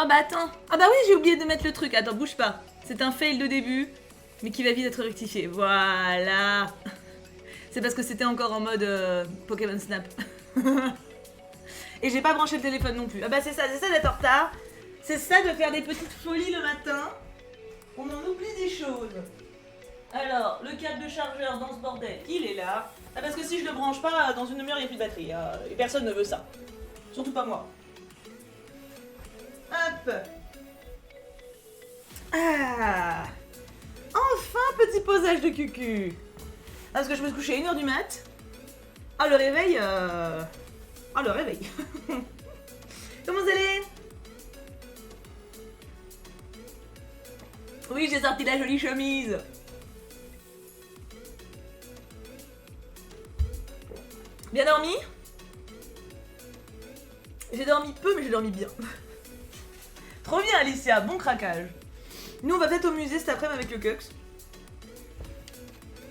bah attends. Ah bah oui, j'ai oublié de mettre le truc. Attends, bouge pas. C'est un fail de début, mais qui va vite être rectifié. Voilà. C'est parce que c'était encore en mode Pokémon Snap. Et j'ai pas branché le téléphone non plus. Ah bah c'est ça d'être en retard. C'est ça de faire des petites folies le matin. On en oublie des choses. Alors, le câble de chargeur dans ce bordel, il est là. Ah parce que si je le branche pas, dans une demi-heure, il n'y a plus de batterie. Et personne ne veut ça. Surtout pas moi. Hop. Ah. Enfin, petit posage de cucu. Ah, parce que je me suis couchée à 1h du mat. Ah, le réveil, Ah, le réveil. Comment vous allez? Oui, j'ai sorti la jolie chemise. Bien dormi? J'ai dormi peu, mais j'ai dormi bien. Trop bien, Alicia, bon craquage. Nous, on va peut-être au musée cet après-midi avec le Cux.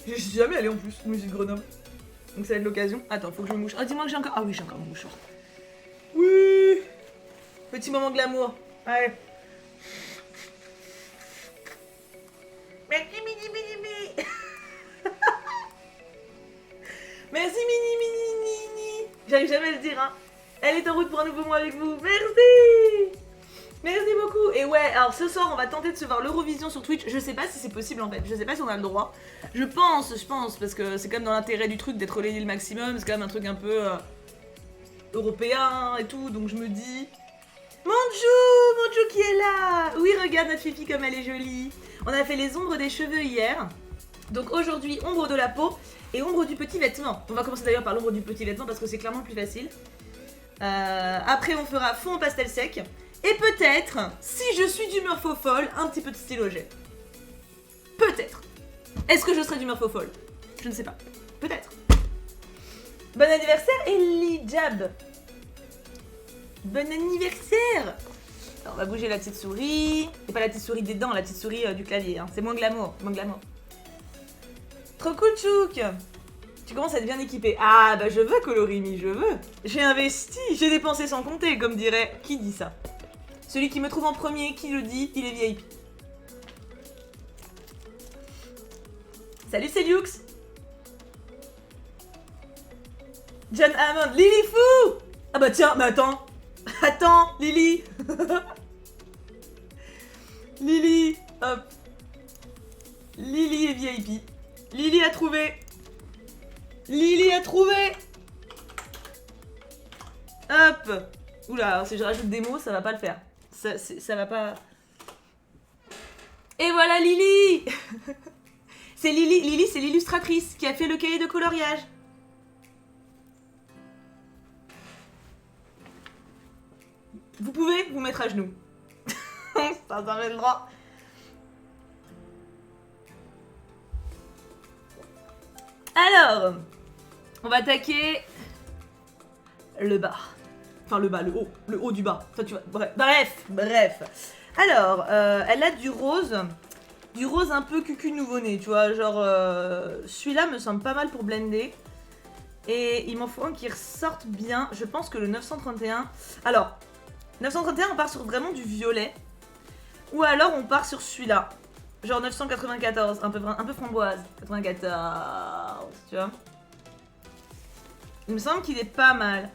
Je suis jamais allée en plus au musée de Grenoble. Donc ça va être l'occasion. Attends, faut que je me mouche. Ah, dis-moi que j'ai encore... Ah oui, j'ai encore mon mouchoir. Oui. Petit moment glamour. Allez. Merci, mini, mini, mini. Merci, mini, mini, mini. J'arrive jamais à le dire, hein. Elle est en route pour un nouveau mois avec vous. Merci. Merci beaucoup. Et ouais, alors ce soir, on va tenter de se voir l'Eurovision sur Twitch. Je sais pas si c'est possible en fait. Je sais pas si on a le droit. Je pense, parce que c'est quand même dans l'intérêt du truc d'être relayé le maximum. C'est quand même un truc un peu européen et tout. Donc je me dis... Monjou qui est là. Oui, regarde notre Fifi comme elle est jolie. On a fait les ombres des cheveux hier. Donc aujourd'hui, ombre de la peau et ombre du petit vêtement. On va commencer d'ailleurs par l'ombre du petit vêtement parce que c'est clairement le plus facile. Après, on fera fond en pastel sec. Et peut-être, si je suis d'humeur faux folle, un petit peu de stylo jet. Peut-être. Est-ce que je serai d'humeur faux folle? Je ne sais pas. Peut-être. Bon anniversaire, Elijab. Bon anniversaire. Alors, on va bouger la petite souris. Et pas la petite souris des dents, la petite souris du clavier. Hein. C'est moins glamour, moins glamour. Trop cool, Chouk. Tu commences à être bien équipé. Ah, bah je veux, Colorimi, je veux. J'ai investi, j'ai dépensé sans compter, comme dirait... Qui dit ça? Celui qui me trouve en premier, qui le dit, il est VIP. Salut, c'est Lux. John Hammond, Lily Fou. Ah bah tiens, mais attends. Attends, Lily. Lily, hop. Lily est VIP. Lily a trouvé. Lily a trouvé. Hop. Oula, si je rajoute des mots, ça va pas le faire. Ça va pas... Et voilà Lily. C'est Lily. Lily, c'est l'illustratrice qui a fait le cahier de coloriage. Vous pouvez vous mettre à genoux. Ça met le droit. Alors, on va attaquer le bas. Enfin, le bas, le haut du bas. Enfin, tu vois, bref. Alors, elle a du rose un peu cucu nouveau-né, tu vois, genre, celui-là me semble pas mal pour blender. Et il m'en faut un qui ressorte bien, je pense que le 931... Alors, 931, on part sur vraiment du violet. Ou alors, on part sur celui-là. Genre 994, un peu framboise. 94, tu vois. Il me semble qu'il est pas mal.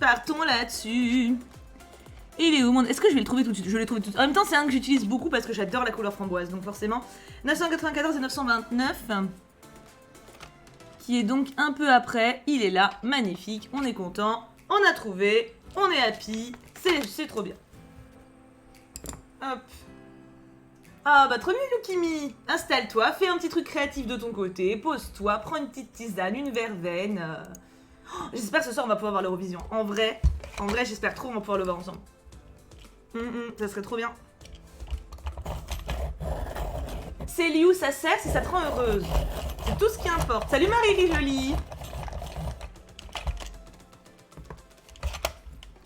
Partons là-dessus. Il est où mon... Est-ce que je vais le trouver tout de suite? Je l'ai trouvé tout de suite. En même temps, c'est un que j'utilise beaucoup parce que j'adore la couleur framboise. Donc forcément, 994 et 929. Qui est donc un peu après. Il est là, magnifique. On est content. On a trouvé. On est happy. C'est trop bien. Hop. Ah bah trop bien Lukimi. Installe-toi, fais un petit truc créatif de ton côté, pose-toi, prends une petite tisane, une verveine. Oh, j'espère que ce soir on va pouvoir voir l'Eurovision. En vrai, j'espère trop qu'on va pouvoir le voir ensemble. Ça serait trop bien. C'est Liu, ça sert si ça te rend heureuse. C'est tout ce qui importe. Salut Marie jolie.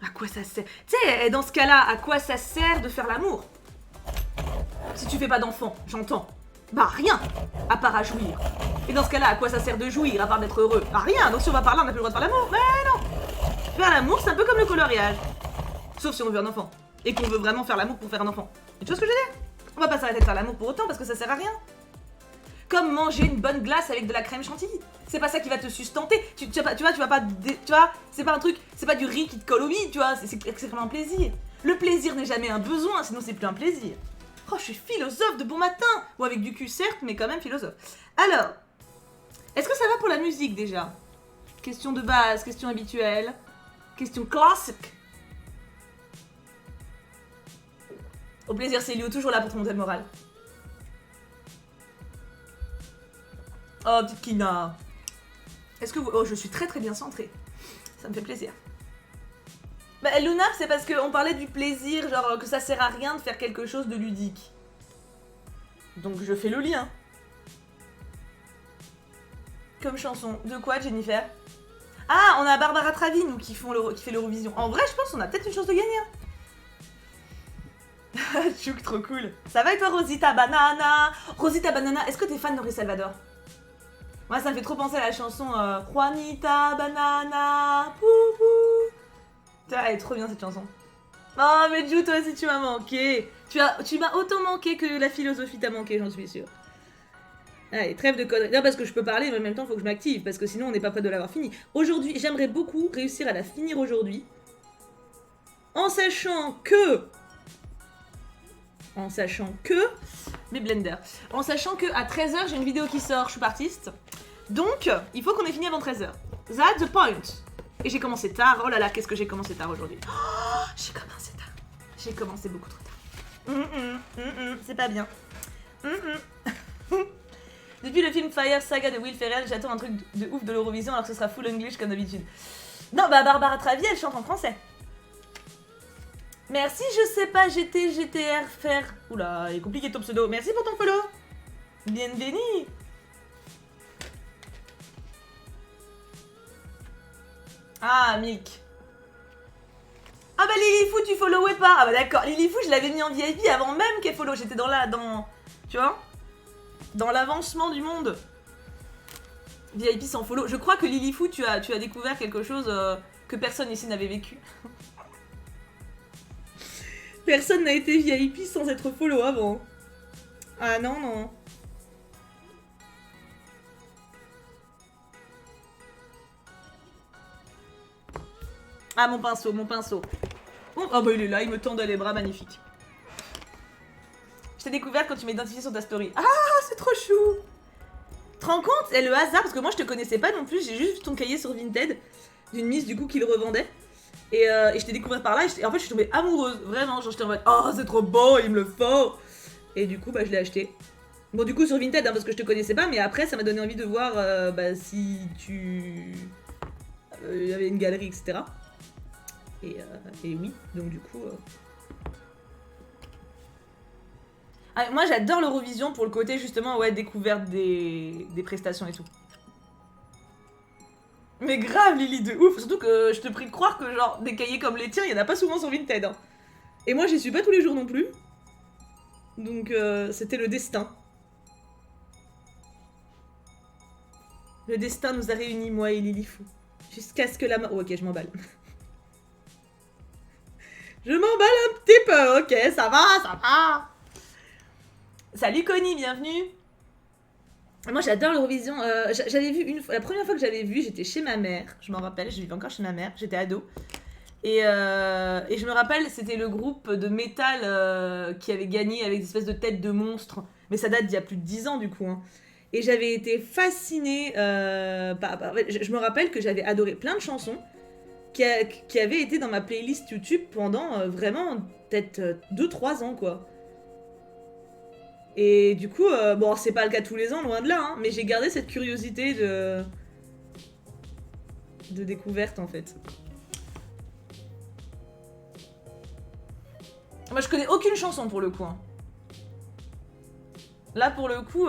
À quoi ça sert? Tu sais, dans ce cas-là, à quoi ça sert de faire l'amour? Si tu fais pas d'enfant, j'entends. Bah rien, à part à jouir. Et dans ce cas-là, à quoi ça sert de jouir, à part d'être heureux? Bah rien, donc si on va par là, on n'a plus le droit de faire l'amour. Mais non. Faire l'amour, c'est un peu comme le coloriage. Sauf si on veut un enfant. Et qu'on veut vraiment faire l'amour pour faire un enfant. Et tu vois ce que je veux dire? On va pas s'arrêter de faire l'amour pour autant parce que ça sert à rien. Comme manger une bonne glace avec de la crème chantilly. C'est pas ça qui va te sustenter. Tu vas pas, c'est pas un truc, c'est pas du riz qui te colle au bide, tu vois. C'est vraiment un plaisir. Le plaisir n'est jamais un besoin, sinon c'est plus un plaisir. Oh, je suis philosophe de bon matin. Ou avec du cul certes, mais quand même philosophe. Alors, est-ce que ça va pour la musique déjà? Question de base, question habituelle, question classique. Au plaisir, c'est Léo, toujours là pour te monter le moral. Oh, petite Kina. Est-ce que vous... Oh, je suis très très bien centrée. Ça me fait plaisir. Bah, Luna, c'est parce qu'on parlait du plaisir, genre que ça sert à rien de faire quelque chose de ludique. Donc je fais le lien. Comme chanson. De quoi, Jennifer? Ah, on a Barbara Travi, nous, qui fait l'Eurovision. En vrai, je pense qu'on a peut-être une chance de gagner. Chouk, trop cool. Ça va et toi, Rosita Banana? Rosita Banana, est-ce que t'es fan de Ré Salvador? Moi, ça me fait trop penser à la chanson Juanita Banana, poupou. Elle est trop bien cette chanson. Oh, mais Jou, toi aussi, tu m'as manqué. Tu m'as autant manqué que la philosophie t'a manqué, j'en suis sûre. Allez, trêve de conneries. Non, parce que je peux parler, mais en même temps, il faut que je m'active, parce que sinon, on n'est pas près de l'avoir fini. Aujourd'hui, j'aimerais beaucoup réussir à la finir aujourd'hui. En sachant que... Mes blenders. En sachant que à 13h, j'ai une vidéo qui sort, je suis partiste. Donc, il faut qu'on ait fini avant 13h. That's the point. Et j'ai commencé tard. Oh là là, qu'est-ce que j'ai commencé tard aujourd'hui. Oh, j'ai commencé tard. J'ai commencé beaucoup trop tard. C'est pas bien. Depuis le film Fire Saga de Will Ferrell, j'attends un truc de ouf de l'Eurovision alors que ce sera full English comme d'habitude. Non, bah Barbara Travi, elle chante en français. Merci, je sais pas, GTR faire. Oula, il est compliqué ton pseudo. Merci pour ton follow. Bienvenue. Ah, Milk. Ah bah Lilifou, tu followais pas. Ah bah d'accord, Lilifou, je l'avais mis en VIP avant même qu'elle follow. J'étais tu vois, dans l'avancement du monde. VIP sans follow. Je crois que Lilifou, tu as découvert quelque chose que personne ici n'avait vécu. Personne n'a été VIP sans être follow avant. Ah non, non. Ah, mon pinceau, mon pinceau. Oh bah il est là, il me tend les bras, magnifique. Je t'ai découvert quand tu m'as identifié sur ta story. Ah, c'est trop chou. Tu te rends compte? Et le hasard, parce que moi je te connaissais pas non plus, j'ai juste vu ton cahier sur Vinted, d'une mise du coup qui le revendait. Et je t'ai découvert par là, et en fait je suis tombée amoureuse, vraiment, genre j'étais en mode oh c'est trop beau, il me le faut. Et du coup bah je l'ai acheté. Bon du coup sur Vinted, hein, parce que je te connaissais pas, mais après ça m'a donné envie de voir bah, si tu... Il y avait une galerie, etc. Et oui, donc du coup... Ah, moi j'adore l'Eurovision pour le côté justement, ouais, découverte des prestations et tout. Mais grave Lily, de ouf. Surtout que je te prie de croire que genre des cahiers comme les tiens, il y en a pas souvent sur Vinted. Hein. Et moi j'y suis pas tous les jours non plus. Donc c'était le destin. Le destin nous a réunis, moi et Lilifou. Jusqu'à ce que la... Oh, ok, je m'emballe. Je m'emballe un petit peu, ok, ça va, ça va. Salut Connie, bienvenue. Moi j'adore l'Eurovision, j'avais vu une fois, la première fois que j'avais vu, j'étais chez ma mère, je m'en rappelle, je vivais encore chez ma mère, j'étais ado. Et je me rappelle, c'était le groupe de métal qui avait gagné avec des espèces de têtes de monstres. Mais ça date d'il y a plus de 10 ans du coup. Hein. Et j'avais été fascinée je me rappelle que j'avais adoré plein de chansons qui avaient été dans ma playlist YouTube pendant vraiment peut-être 2-3 ans quoi. Et du coup, bon, c'est pas le cas tous les ans, loin de là, hein, mais j'ai gardé cette curiosité de découverte en fait. Moi, je connais aucune chanson pour le coup. Hein. Là, pour le coup,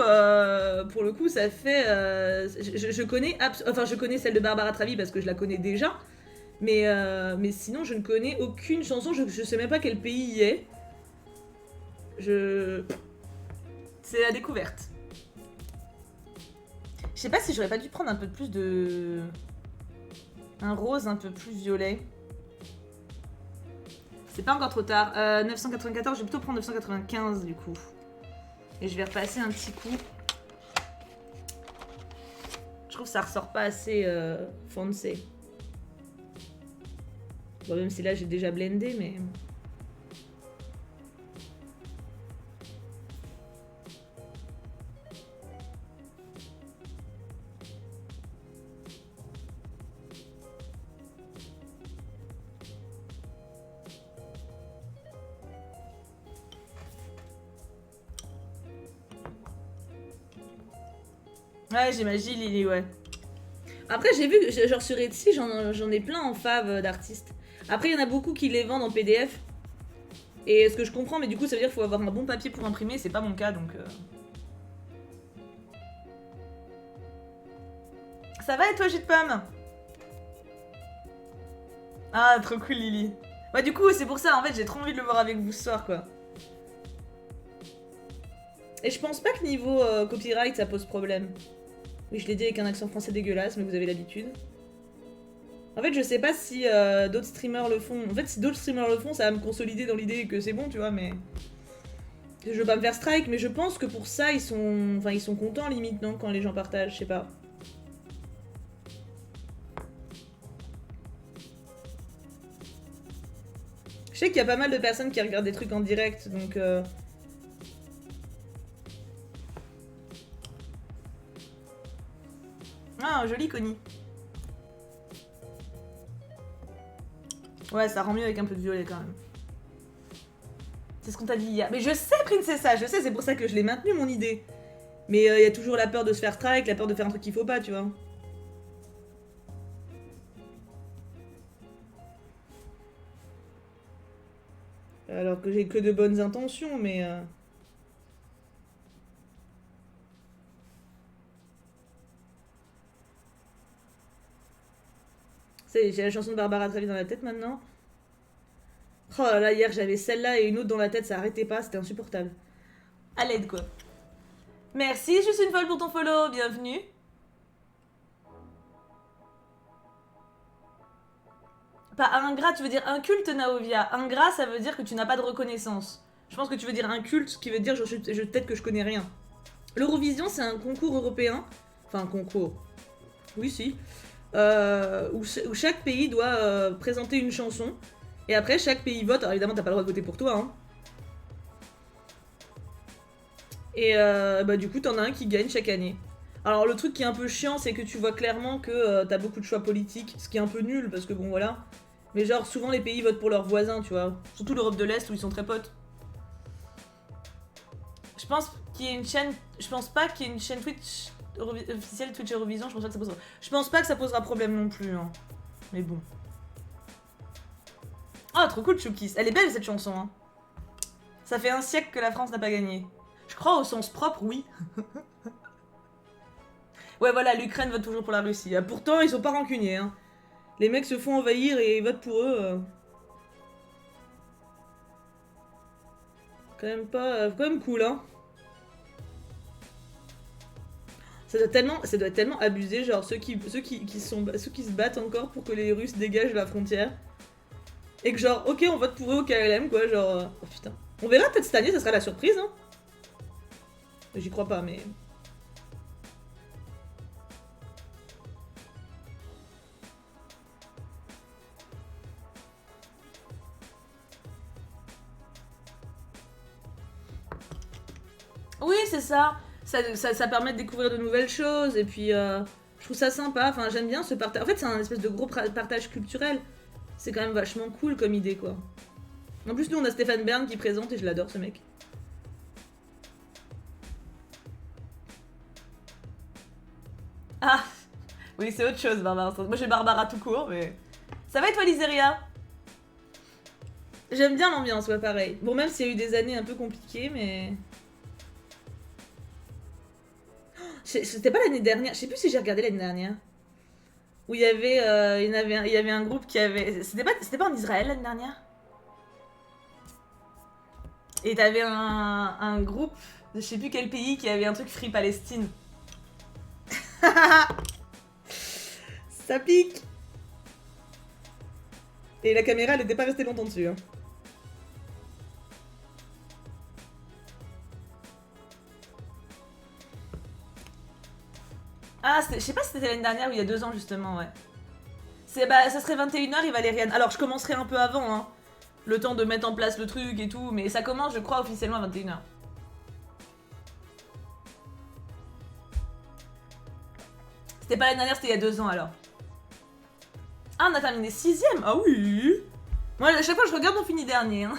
ça fait. Je connais, enfin, je connais celle de Barbara Travi parce que je la connais déjà, mais sinon, je ne connais aucune chanson. Je sais même pas quel pays y est. C'est la découverte. Je sais pas si j'aurais pas dû prendre un peu plus de Un rose un peu plus violet. C'est pas encore trop tard. 994, je vais plutôt prendre 995 du coup. Et je vais repasser un petit coup. Je trouve que ça ressort pas assez foncé. Bon, même si là j'ai déjà blendé, mais... Ouais, j'imagine Lily, ouais. Après, j'ai vu, genre sur Etsy, j'en ai plein en fave d'artistes. Après, il y en a beaucoup qui les vendent en PDF. Et ce que je comprends, mais du coup, ça veut dire qu'il faut avoir un bon papier pour imprimer, c'est pas mon cas, donc... Ça va et toi, jus de pomme? Ah, trop cool, Lily. Ouais, du coup, c'est pour ça, en fait, j'ai trop envie de le voir avec vous ce soir, quoi. Et je pense pas que niveau copyright, ça pose problème. Oui, je l'ai dit avec un accent français dégueulasse, mais vous avez l'habitude. En fait, je sais pas si d'autres streamers le font. En fait, si d'autres streamers le font, ça va me consolider dans l'idée que c'est bon, tu vois, mais... Je veux pas me faire strike, mais je pense que pour ça, ils sont... Enfin, ils sont contents, limite, non, quand les gens partagent, je sais pas. Je sais qu'il y a pas mal de personnes qui regardent des trucs en direct, donc... Ah, joli Connie. Ouais, ça rend mieux avec un peu de violet quand même. C'est ce qu'on t'a dit hier. Mais je sais, Princessa, je sais, c'est pour ça que je l'ai maintenu, mon idée. Mais il y a toujours la peur de se faire strike, la peur de faire un truc qu'il faut pas, tu vois. Alors que j'ai que de bonnes intentions, mais... J'ai la chanson de Barbara Travis dans la tête maintenant. Oh là là, hier j'avais celle-là et une autre dans la tête, ça arrêtait pas, c'était insupportable. À l'aide quoi. Merci, je suis une folle pour ton follow, bienvenue. Pas ingrat, tu veux dire inculte, Naovia. Ingrat, ça veut dire que tu n'as pas de reconnaissance. Je pense que tu veux dire inculte, ce qui veut dire peut-être que je connais rien. L'Eurovision, c'est un concours européen. Enfin, un concours. Oui, si. Où chaque pays doit présenter une chanson. Et après, chaque pays vote. Alors évidemment, t'as pas le droit de voter pour toi. Hein. Et bah, du coup, t'en as un qui gagne chaque année. Alors le truc qui est un peu chiant, c'est que tu vois clairement que t'as beaucoup de choix politiques. Ce qui est un peu nul, parce que bon, voilà. Mais genre, souvent les pays votent pour leurs voisins, tu vois. Surtout l'Europe de l'Est, où ils sont très potes. Je pense qu'il y ait une chaîne... Je pense pas qu'il y ait une chaîne Twitch... officielle Twitch Eurovision, je pense pas que ça posera... Je pense pas que ça posera problème non plus, hein. Mais bon. Oh, trop cool, Choukis. Elle est belle, cette chanson, hein. Ça fait un siècle que la France n'a pas gagné. Je crois au sens propre, oui. Ouais, voilà, l'Ukraine vote toujours pour la Russie. Pourtant, ils sont pas rancuniers, hein. Les mecs se font envahir et ils votent pour eux. Quand même pas... quand même cool, hein. Ça doit être tellement abusé, genre ceux qui se battent encore pour que les Russes dégagent la frontière. Et que genre, ok, on vote pour eux au KLM, quoi, genre... Oh putain. On verra, peut-être cette année, ça sera la surprise, hein. J'y crois pas, mais... Oui, c'est ça. Ça permet de découvrir de nouvelles choses, et puis... je trouve ça sympa, enfin, j'aime bien ce partage... En fait, c'est un espèce de gros partage culturel. C'est quand même vachement cool comme idée, quoi. En plus, nous, on a Stéphane Bern qui présente, et je l'adore, ce mec. Ah oui, c'est autre chose, Barbara. Moi, j'ai Barbara tout court, mais... Ça va et toi, Liseria? J'aime bien l'ambiance, ouais, pareil. Bon, même s'il y a eu des années un peu compliquées, mais... C'était pas l'année dernière, je sais plus si j'ai regardé l'année dernière. Où il y avait, il y avait un groupe qui avait... C'était pas en Israël l'année dernière? Et t'avais un groupe de je sais plus quel pays qui avait un truc Free Palestine. Ça pique. Et la caméra, elle était pas restée longtemps dessus. Hein. Ah, je sais pas si c'était l'année dernière ou il y a 2 ans, justement, ouais. Bah, ça serait 21h, il Valériane. Alors, je commencerai un peu avant, hein. Le temps de mettre en place le truc et tout, mais ça commence, je crois, officiellement à 21h. C'était pas l'année dernière, c'était il y a 2 ans, alors. Ah, on a terminé 6ème. Ah oui. Moi, à chaque fois que je regarde, on finit dernier. Hein.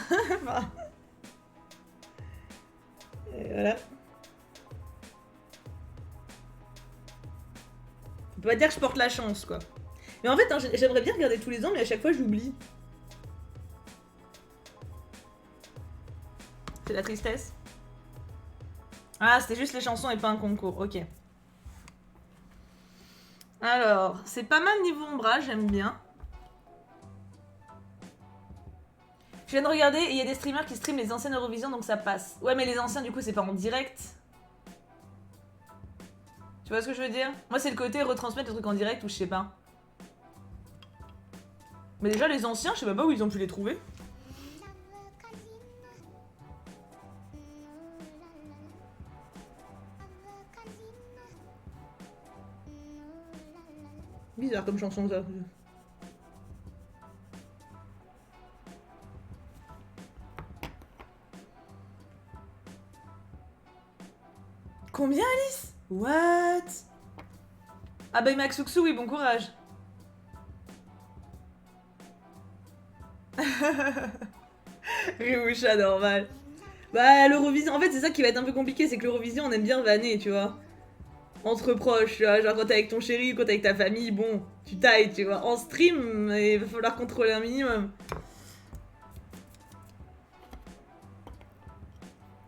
Et voilà. On peut pas dire que je porte la chance, quoi. Mais en fait, hein, j'aimerais bien regarder tous les ans, mais à chaque fois, j'oublie. C'est la tristesse. Ah, c'était juste les chansons et pas un concours. Ok. Alors, c'est pas mal niveau ombrage, j'aime bien. Je viens de regarder et il y a des streamers qui streament les anciennes Eurovision, donc ça passe. Ouais, mais les anciens, du coup, c'est pas en direct. Tu vois ce que je veux dire? Moi, c'est le côté retransmettre le truc en direct ou je sais pas. Mais déjà, les anciens, je sais même pas où ils ont pu les trouver. Bizarre comme chanson, ça. Combien, Alice? What? Ah bah, Max Souksou, oui, bon courage. Rioucha, normal. Bah, l'Eurovision, en fait, c'est ça qui va être un peu compliqué, c'est que l'Eurovision, on aime bien vanner, tu vois. Entre proches, tu vois, genre quand t'es avec ton chéri ou quand t'es avec ta famille, bon, tu tailles, tu vois. En stream, il va falloir contrôler un minimum.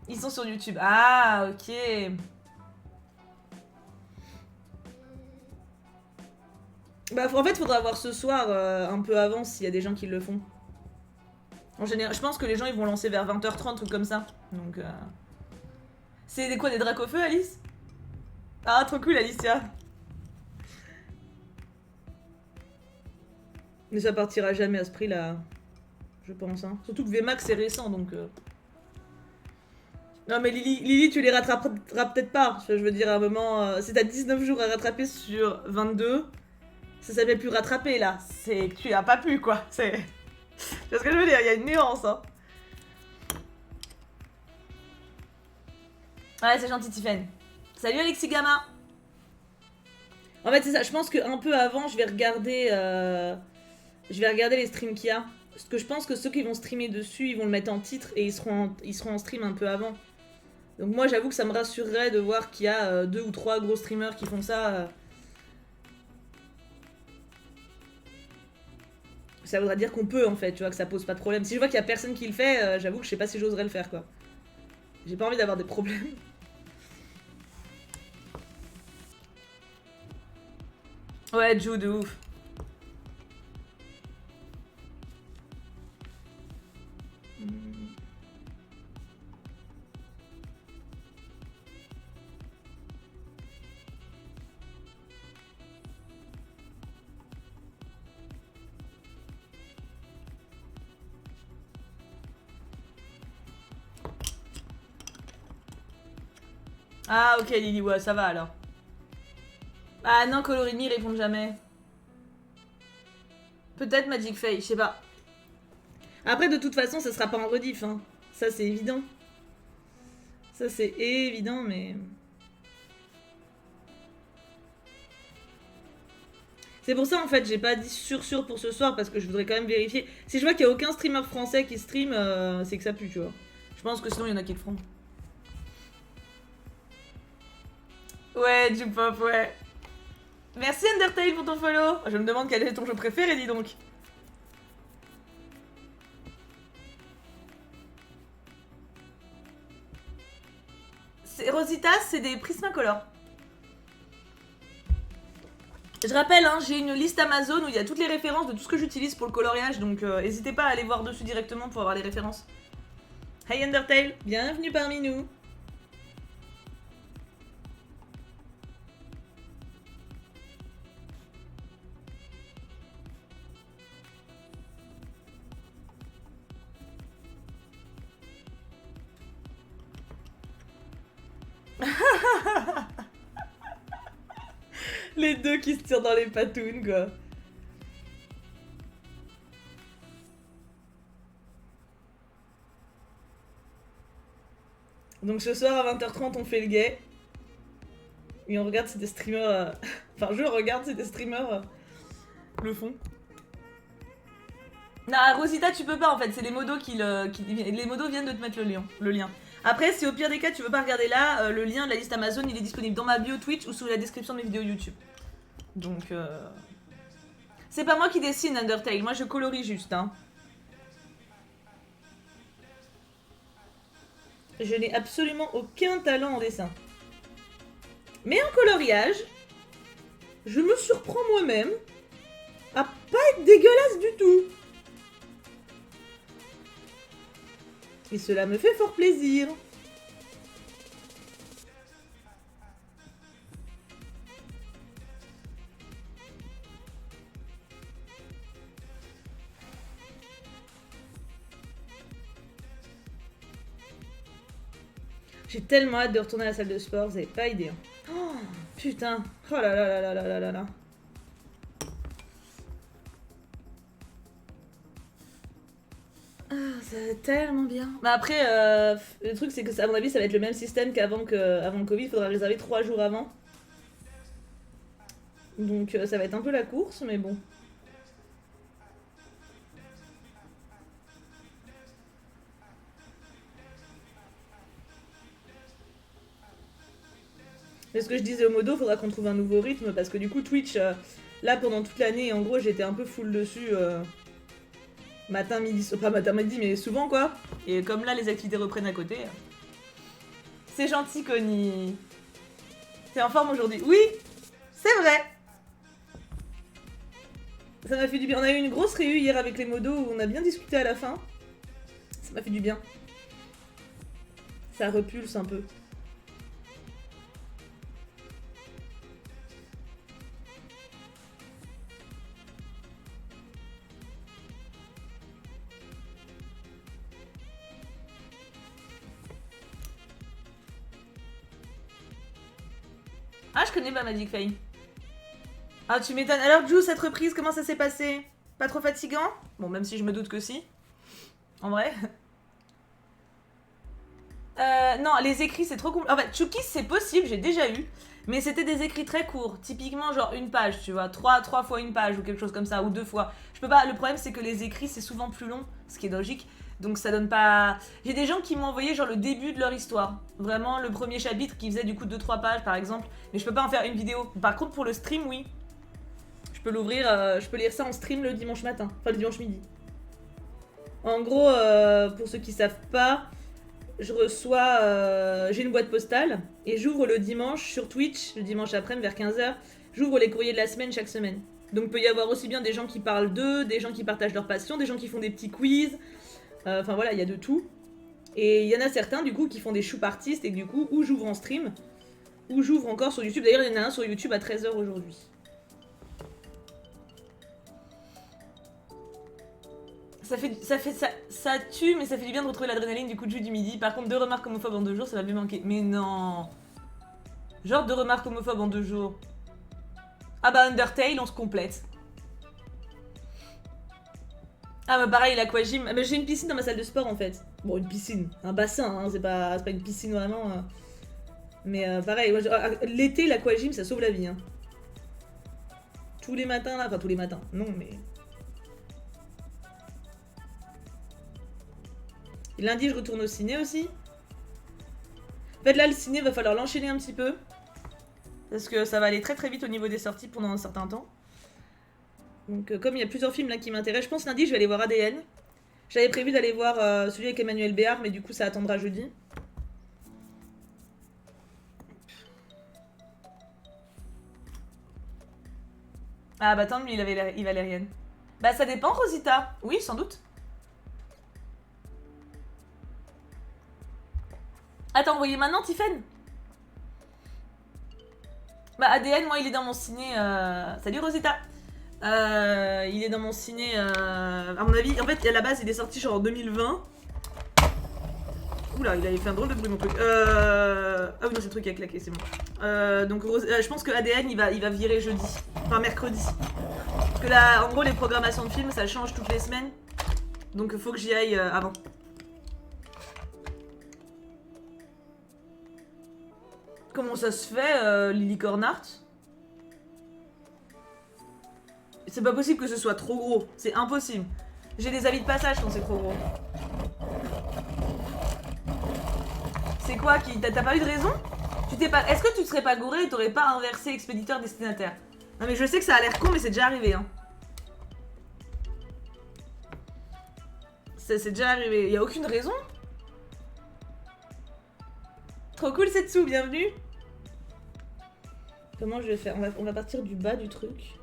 Ils sont sur YouTube. Ah, ok. Bah, en fait, faudra voir ce soir, un peu avant, s'il y a des gens qui le font. En général, je pense que les gens, ils vont lancer vers 20h30, truc comme ça. Donc, C'est quoi, des dracs au feu, Alice? Ah, trop cool, Alicia. Mais ça partira jamais à ce prix-là, je pense. Hein. Surtout que VMAX, c'est récent, donc... Non, mais Lily, tu les rattraperas peut-être pas. Je veux dire, à un moment, si t'as 19 jours à rattraper sur 22, ça s'appelle plus rattraper, là. C'est que tu as pas pu, quoi. C'est... Tu vois ce que je veux dire? Il y a une nuance, hein. Ouais, c'est gentil, Tiffen. Salut, Alexis Gamma. En fait, c'est ça. Je pense qu'un peu avant, je vais regarder les streams qu'il y a. Parce que je pense que ceux qui vont streamer dessus, ils vont le mettre en titre et ils seront en stream un peu avant. Donc moi, j'avoue que ça me rassurerait de voir qu'il y a 2 ou 3 gros streamers qui font ça. Ça voudra dire qu'on peut, en fait, tu vois, que ça pose pas de problème. Si je vois qu'il y a personne qui le fait, j'avoue que je sais pas si j'oserais le faire, quoi. J'ai pas envie d'avoir des problèmes. Ouais, Joe, de ouf. Ah, ok, Lily, ouais, ça va alors. Ah non, Colorini répond jamais. Peut-être Magic Faye, je sais pas. Après, de toute façon, ça sera pas en rediff, hein. Ça, c'est évident. Ça, c'est évident, mais... C'est pour ça, en fait, j'ai pas dit sûr pour ce soir, parce que je voudrais quand même vérifier. Si je vois qu'il y a aucun streamer français qui stream, c'est que ça pue, tu vois. Je pense que sinon, il y en a qui le feront. Ouais, Jupop, ouais. Merci Undertale pour ton follow. Je me demande quel est ton jeu préféré, dis donc. Rosita, c'est des Prismacolor. Je rappelle, hein, j'ai une liste Amazon où il y a toutes les références de tout ce que j'utilise pour le coloriage, donc n'hésitez pas à aller voir dessus directement pour avoir les références. Hey Undertale, bienvenue parmi nous. Les deux qui se tirent dans les patounes, quoi. Donc ce soir à 20h30 on fait le gay. Et on regarde si des streamers... Enfin je regarde si des streamers le font. Non, Rosita tu peux pas en fait, c'est les modos Les modos viennent de te mettre le lien. Après si au pire des cas tu veux pas regarder là, le lien de la liste Amazon il est disponible dans ma bio Twitch ou sous la description de mes vidéos YouTube. Donc c'est pas moi qui dessine Undertale, moi je colorie juste hein. Je n'ai absolument aucun talent en dessin. Mais en coloriage, je me surprends moi-même à pas être dégueulasse du tout. Et cela me fait fort plaisir. J'ai tellement hâte de retourner à la salle de sport, vous avez pas idée. Oh, putain. Oh là là là là là là là là. Ah, ça va être tellement bien. Bah après, le truc c'est que à mon avis ça va être le même système qu'avant le Covid, il faudra réserver 3 jours avant. Donc ça va être un peu la course, mais bon. Mais ce que je disais au modo, faudra qu'on trouve un nouveau rythme parce que du coup Twitch, là pendant toute l'année, en gros j'étais un peu full dessus. Matin, midi, pas matin, midi, mais souvent quoi. Et comme là les activités reprennent à côté. C'est gentil Connie. T'es en forme aujourd'hui? Oui, c'est vrai. Ça m'a fait du bien. On a eu une grosse réu hier avec les modos où on a bien discuté à la fin. Ça m'a fait du bien. Ça repulse un peu. Ah, je connais pas Magic Fame. Ah, tu m'étonnes. Alors, Jou, cette reprise, comment ça s'est passé? Pas trop fatigant? Bon, même si je me doute que si. En vrai. Non, les écrits, c'est trop compliqué. En fait, Chukis, c'est possible, j'ai déjà eu. Mais c'était des écrits très courts. Typiquement, genre une page, tu vois. 3 fois une page ou quelque chose comme ça. Ou 2 fois. Je peux pas. Le problème, c'est que les écrits, c'est souvent plus long. Ce qui est logique. Donc ça donne pas... J'ai des gens qui m'ont envoyé genre le début de leur histoire. Vraiment le premier chapitre qui faisait du coup 2-3 pages par exemple. Mais je peux pas en faire une vidéo. Par contre pour le stream oui. Je peux l'ouvrir, je peux lire ça en stream le dimanche matin. Enfin le dimanche midi. En gros, pour ceux qui savent pas, je reçois... j'ai une boîte postale. Et j'ouvre le dimanche sur Twitch, le dimanche après-midi vers 15h. J'ouvre les courriers de la semaine chaque semaine. Donc il peut y avoir aussi bien des gens qui parlent d'eux, des gens qui partagent leur passion, des gens qui font des petits quiz. Enfin voilà, il y a de tout. Et il y en a certains du coup qui font des choup artistes et du coup, ou j'ouvre en stream, ou j'ouvre encore sur YouTube. D'ailleurs, il y en a un sur YouTube à 13h aujourd'hui. Ça tue, mais ça fait du bien de retrouver l'adrénaline du coup de jus du midi. Par contre, 2 remarques homophobes en 2 jours, ça va bien manquer. Mais non. Genre 2 remarques homophobes en 2 jours. Ah bah Undertale, on se complète. Ah bah pareil, l'aquagym. Ah bah, j'ai une piscine dans ma salle de sport en fait. Bon, une piscine, un bassin, hein, c'est pas une piscine vraiment. Mais pareil, l'été, l'aquagym, ça sauve la vie. Hein. Tous les matins là, enfin tous les matins, non mais... Et lundi, je retourne au ciné aussi. En fait là, le ciné, va falloir l'enchaîner un petit peu. Parce que ça va aller très très vite au niveau des sorties pendant un certain temps. Donc comme il y a plusieurs films là qui m'intéressent, je pense lundi je vais aller voir ADN. J'avais prévu d'aller voir celui avec Emmanuel Béard, mais du coup ça attendra jeudi. Ah bah tant mieux, il valérienne. Bah ça dépend Rosita. Oui, sans doute. Attends, envoyez maintenant Tiffen. Bah ADN, moi il est dans mon ciné... Salut Rosita. Il est dans mon ciné, à mon avis, en fait à la base il est sorti genre en 2020. Oula, il avait fait un drôle de bruit mon truc. Ah oui, non, c'est le truc qui a claqué, c'est bon. Donc, je pense que ADN, il va virer jeudi. Enfin, mercredi. Parce que là, en gros, les programmations de films, ça change toutes les semaines. Donc, il faut que j'y aille avant. Comment ça se fait, Lily Cornart? C'est pas possible que ce soit trop gros. C'est impossible. J'ai des avis de passage quand c'est trop gros. C'est quoi qui... T'as pas eu de raison? Est-ce que tu te serais pas gouré et t'aurais pas inversé expéditeur-destinataire? Non mais je sais que ça a l'air con mais c'est déjà arrivé hein. C'est déjà arrivé. Y'a aucune raison? Trop cool Setsu, bienvenue. Comment je vais faire? On va partir du bas du truc.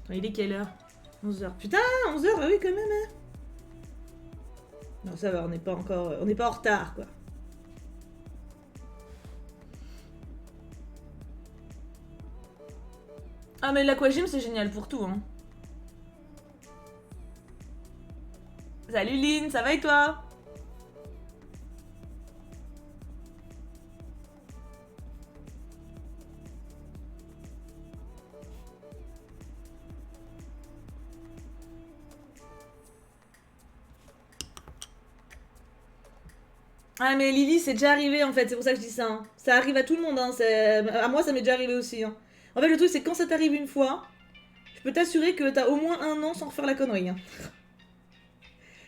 Attends, il est quelle heure? 11h. Putain, 11h, ah oui quand même hein. Non ça va, on n'est pas encore... On n'est pas en retard quoi. Ah mais l'aquagym c'est génial pour tout hein. Salut Lynn, ça va et toi? Ah mais Lily c'est déjà arrivé en fait, c'est pour ça que je dis ça. Hein. Ça arrive à tout le monde, hein. À moi ça m'est déjà arrivé aussi. Hein. En fait le truc c'est que quand ça t'arrive une fois, je peux t'assurer que t'as au moins 1 an sans refaire la connerie. Hein.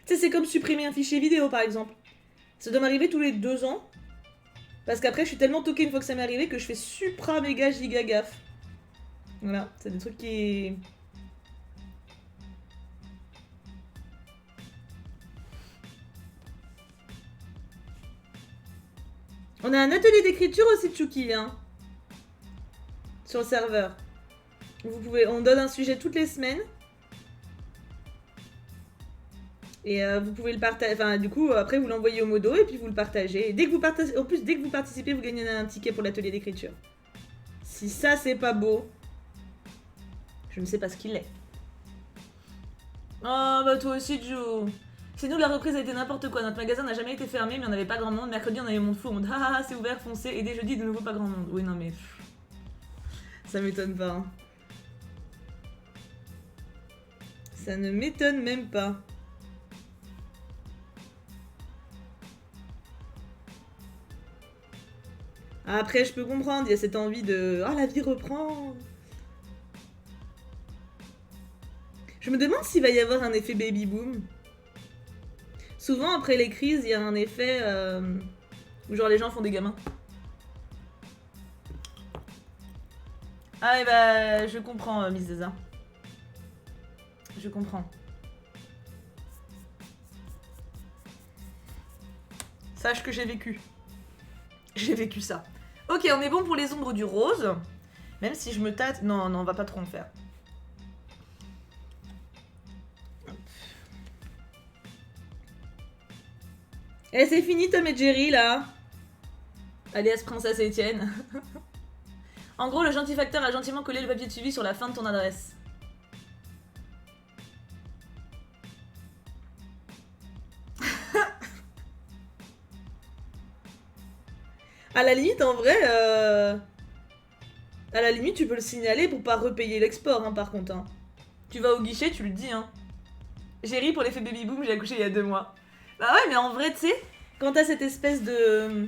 Tu sais c'est comme supprimer un fichier vidéo par exemple. Ça doit m'arriver tous les 2 ans. Parce qu'après je suis tellement toquée une fois que ça m'est arrivé que je fais supra méga giga gaffe. Voilà, c'est des trucs qui... On a un atelier d'écriture aussi, Tchouki, hein. Sur le serveur. On donne un sujet toutes les semaines. Et vous pouvez le partager. Enfin, du coup, après, vous l'envoyez au modo et puis vous le partagez. Et dès que vous partagez... En plus, dès que vous participez, vous gagnez un ticket pour l'atelier d'écriture. Si ça, c'est pas beau, je ne sais pas ce qu'il est. Oh, bah toi aussi, Joe. Chez nous, la reprise a été n'importe quoi. Notre magasin n'a jamais été fermé, mais on n'avait pas grand monde. Mercredi, on avait monde fou. On dit ah, c'est ouvert, foncez. Et dès jeudi, de nouveau, pas grand monde. Oui, non, mais. Ça m'étonne pas. Hein. Ça ne m'étonne même pas. Après, je peux comprendre. Il y a cette envie de. Ah, la vie reprend. Je me demande s'il va y avoir un effet baby boom. Souvent, après les crises, il y a un effet où genre les gens font des gamins. Ah, et bah, je comprends, Miss Zeza. Je comprends. Sache que j'ai vécu. J'ai vécu ça. Ok, on est bon pour les ombres du rose. Même si je me tâte... Non, non, on va pas trop en faire. Eh, c'est fini Tom et Jerry, là. Alias Princesse Étienne. En gros, le gentil facteur a gentiment collé le papier de suivi sur la fin de ton adresse. À la limite, en vrai... À la limite, tu peux le signaler pour pas repayer l'export, hein, par contre. Hein. Tu vas au guichet, tu le dis, hein. J'ai ri pour l'effet baby boom, j'ai accouché il y a 2 mois. Bah ouais, mais en vrai, tu sais, quand t'as cette espèce de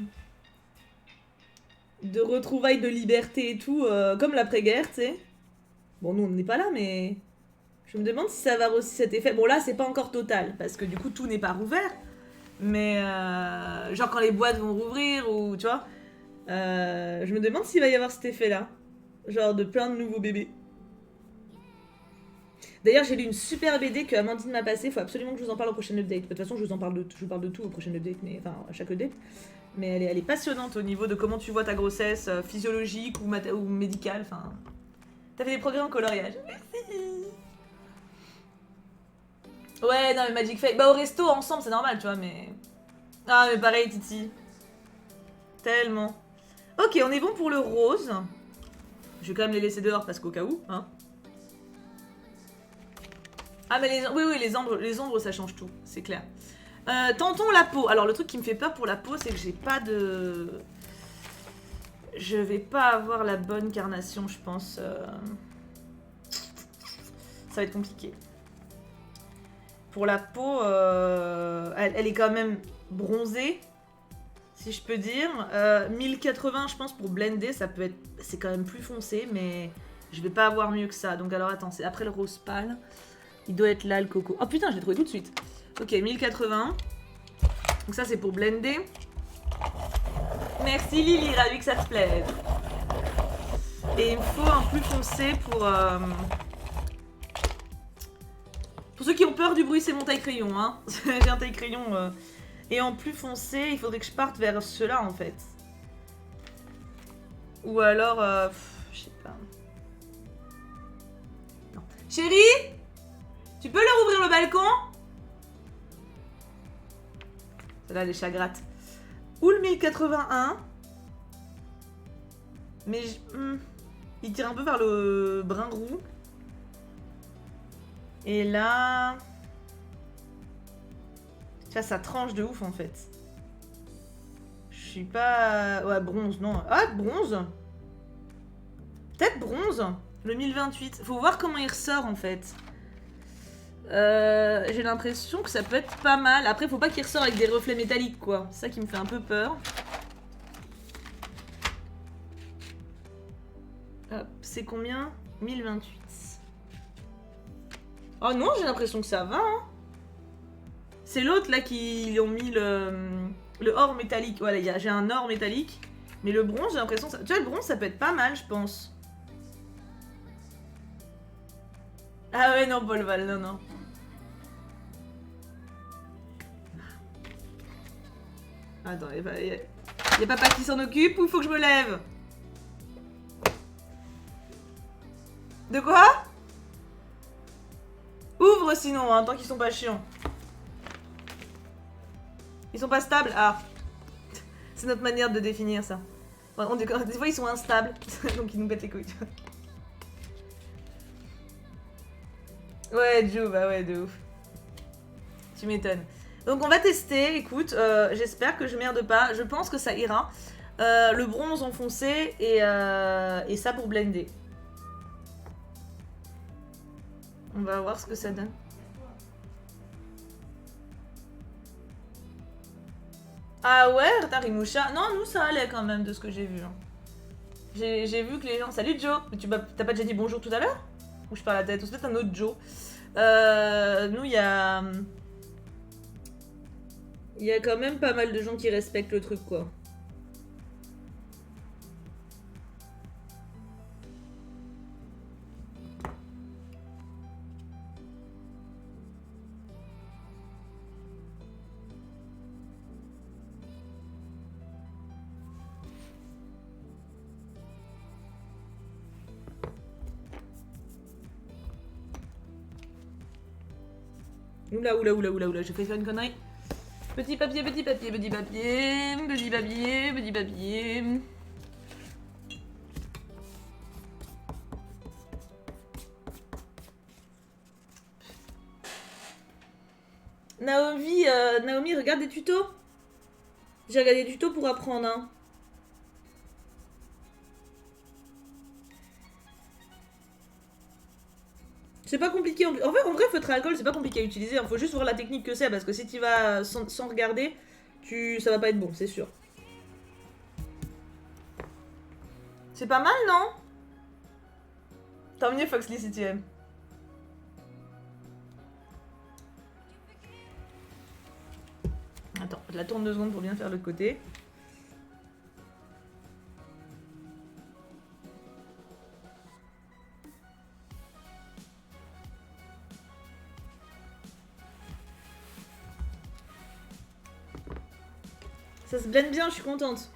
retrouvailles de liberté et tout, comme l'après-guerre, tu sais. Bon, nous, on n'est pas là, mais... Je me demande si ça va avoir aussi cet effet. Bon, là, c'est pas encore total, parce que du coup, tout n'est pas rouvert. Mais, genre, quand les boîtes vont rouvrir, ou, tu vois... je me demande s'il va y avoir cet effet-là. Genre, de plein de nouveaux bébés. D'ailleurs, j'ai lu une super BD que Amandine m'a passée. Faut absolument que je vous en parle au prochain update. De toute façon, je vous parle de tout au prochain update, mais enfin à chaque update. Mais elle est passionnante au niveau de comment tu vois ta grossesse, physiologique ou médicale. Enfin, t'as fait des progrès en coloriage. Merci. Ouais, non mais Magic Fake. Bah au resto ensemble, c'est normal, tu vois. Mais Ah, mais pareil, Titi. Tellement. Ok, on est bon pour le rose. Je vais quand même les laisser dehors parce qu'au cas où, hein. Ah, mais oui, les ombres, ça change tout, c'est clair. Tentons la peau. Alors, le truc qui me fait peur pour la peau, c'est que j'ai pas de... Je vais pas avoir la bonne carnation, je pense. Ça va être compliqué. Pour la peau, elle est quand même bronzée, si je peux dire. 1080, je pense, pour blender, ça peut être... C'est quand même plus foncé, mais je vais pas avoir mieux que ça. Donc alors, attends, c'est après le rose pâle. Il doit être là, le coco. Oh putain, je l'ai trouvé tout de suite. Ok, 1080. Donc ça, c'est pour blender. Merci Lily, ravi que ça te plaise. Et il me faut un plus foncé pour... Pour ceux qui ont peur du bruit, c'est mon taille-crayon, hein. J'ai un taille-crayon... Et en plus foncé, il faudrait que je parte vers ceux-là, en fait. Ou alors... je sais pas. Non. Chérie, tu peux leur ouvrir le balcon? Là, les chats grattent. Ou le 1081. Mais il tire un peu vers le brun roux. Et là... Tu vois, ça tranche de ouf, en fait. Je suis pas... Ouais, bronze, non. Ah, bronze. Peut-être bronze. Le 1028. Faut voir comment il ressort, en fait. J'ai l'impression que ça peut être pas mal. Après, faut pas qu'il ressort avec des reflets métalliques, quoi. C'est ça qui me fait un peu peur. Hop, c'est combien? 1028. Oh non, j'ai l'impression que ça va, hein. C'est l'autre, là, qui ont mis le or métallique. Voilà, j'ai un or métallique. Mais le bronze, j'ai l'impression que ça... Tu vois, le bronze, ça peut être pas mal, je pense. Ah ouais, non, Paul Val, non, non. Attends, y a papa qui s'en occupe ou il faut que je me lève? De quoi? Ouvre sinon, hein, tant qu'ils sont pas chiants. Ils sont pas stables? Ah. C'est notre manière de définir ça. Enfin, des fois ils sont instables, donc ils nous pètent les couilles. Ouais, Joe, bah ouais, de ouf. Tu m'étonnes. Donc on va tester, écoute, j'espère que je merde pas. Je pense que ça ira. Le bronze enfoncé et ça pour blender. On va voir ce que ça donne. Ah ouais, Tarimusha. Non, nous ça allait quand même de ce que j'ai vu. Hein. J'ai vu que les gens... Salut Joe. Mais t'as pas déjà dit bonjour tout à l'heure? Ou je parle à la tête? Ou c'est peut-être un autre Joe. Nous, il y a... Il y a quand même pas mal de gens qui respectent le truc, quoi. Oula, j'ai fait faire une connerie. Petit papier, petit papier, petit papier, petit papier, petit papier. Naomi, regarde des tutos. J'ai regardé des tutos pour apprendre, hein. C'est pas compliqué. En vrai, feutre à alcool, c'est pas compliqué à utiliser. Il faut juste voir la technique que c'est, parce que si tu vas sans regarder, ça va pas être bon, c'est sûr. C'est pas mal, non? Tant mieux, Foxley, si tu aimes. Attends, je la tourne 2 secondes pour bien faire l'autre côté. Ça se blende bien, je suis contente.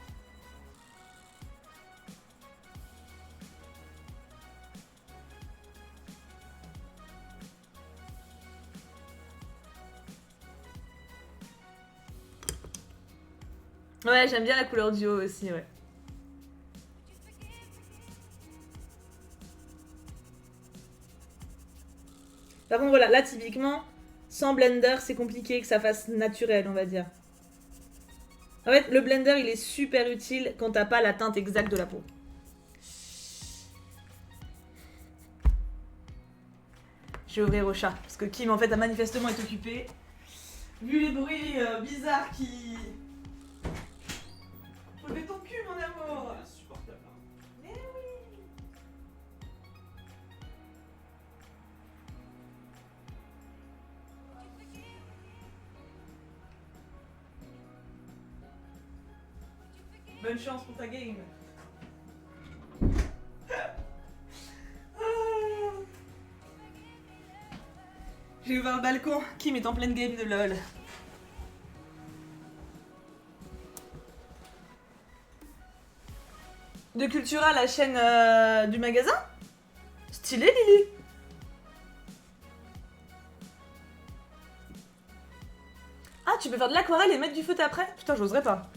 Ouais, j'aime bien la couleur du haut aussi, ouais. Par contre, voilà, là, typiquement, sans blender, c'est compliqué que ça fasse naturel, on va dire. En fait, le blender, il est super utile quand t'as pas la teinte exacte de la peau. Je vais ouvrir au chat, parce que Kim, en fait, a manifestement été occupé. Vu les bruits bizarres qui... Faut lever ton cul, mon amour. C'est insupportable. Mais oui. Bonne chance pour ta game. J'ai ouvert le balcon, Kim est en pleine game de LOL. De Cultura, la chaîne du magasin. Stylé, Lily. Ah, tu peux faire de l'aquarelle et mettre du feutre après? Putain, j'oserais pas.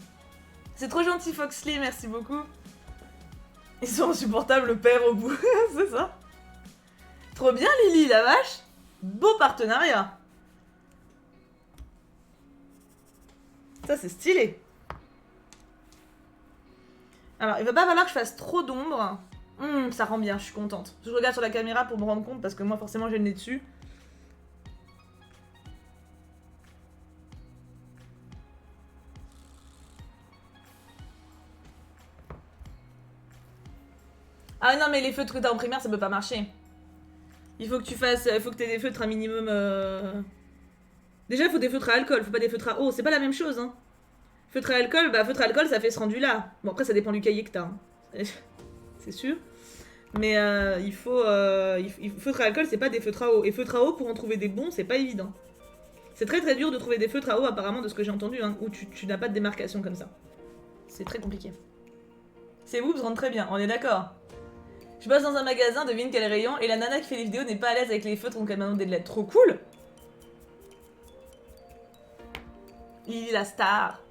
C'est trop gentil, Foxley, merci beaucoup. Ils sont insupportables, le père au bout, c'est ça. Trop bien, Lily, la vache. Beau partenariat. Ça, c'est stylé. Alors, il va pas falloir que je fasse trop d'ombre. Ça rend bien, je suis contente. Je regarde sur la caméra pour me rendre compte, parce que moi, forcément, j'ai le nez dessus. Ah non, mais les feutres que t'as en primaire, ça peut pas marcher. Il faut que tu fasses... Il faut que t'aies des feutres un minimum... Déjà, il faut des feutres à alcool, faut pas des feutres à eau. C'est pas la même chose, hein. Feutre à alcool, bah feutre à alcool, ça fait ce rendu-là. Bon, après, ça dépend du cahier que t'as. Hein. C'est sûr. Mais il faut... feutre à alcool, c'est pas des feutres à eau. Et feutre à eau, pour en trouver des bons, c'est pas évident. C'est très très dur de trouver des feutres à eau, apparemment, de ce que j'ai entendu, hein, où tu n'as pas de démarcation comme ça. C'est très compliqué. Ces boobs rentrent très bien, on est d'accord. Je bosse dans un magasin, devine quel rayon, et la nana qui fait les vidéos n'est pas à l'aise avec les feutres, donc elle m'a demandé de l'aide. Trop cool. Lily la star.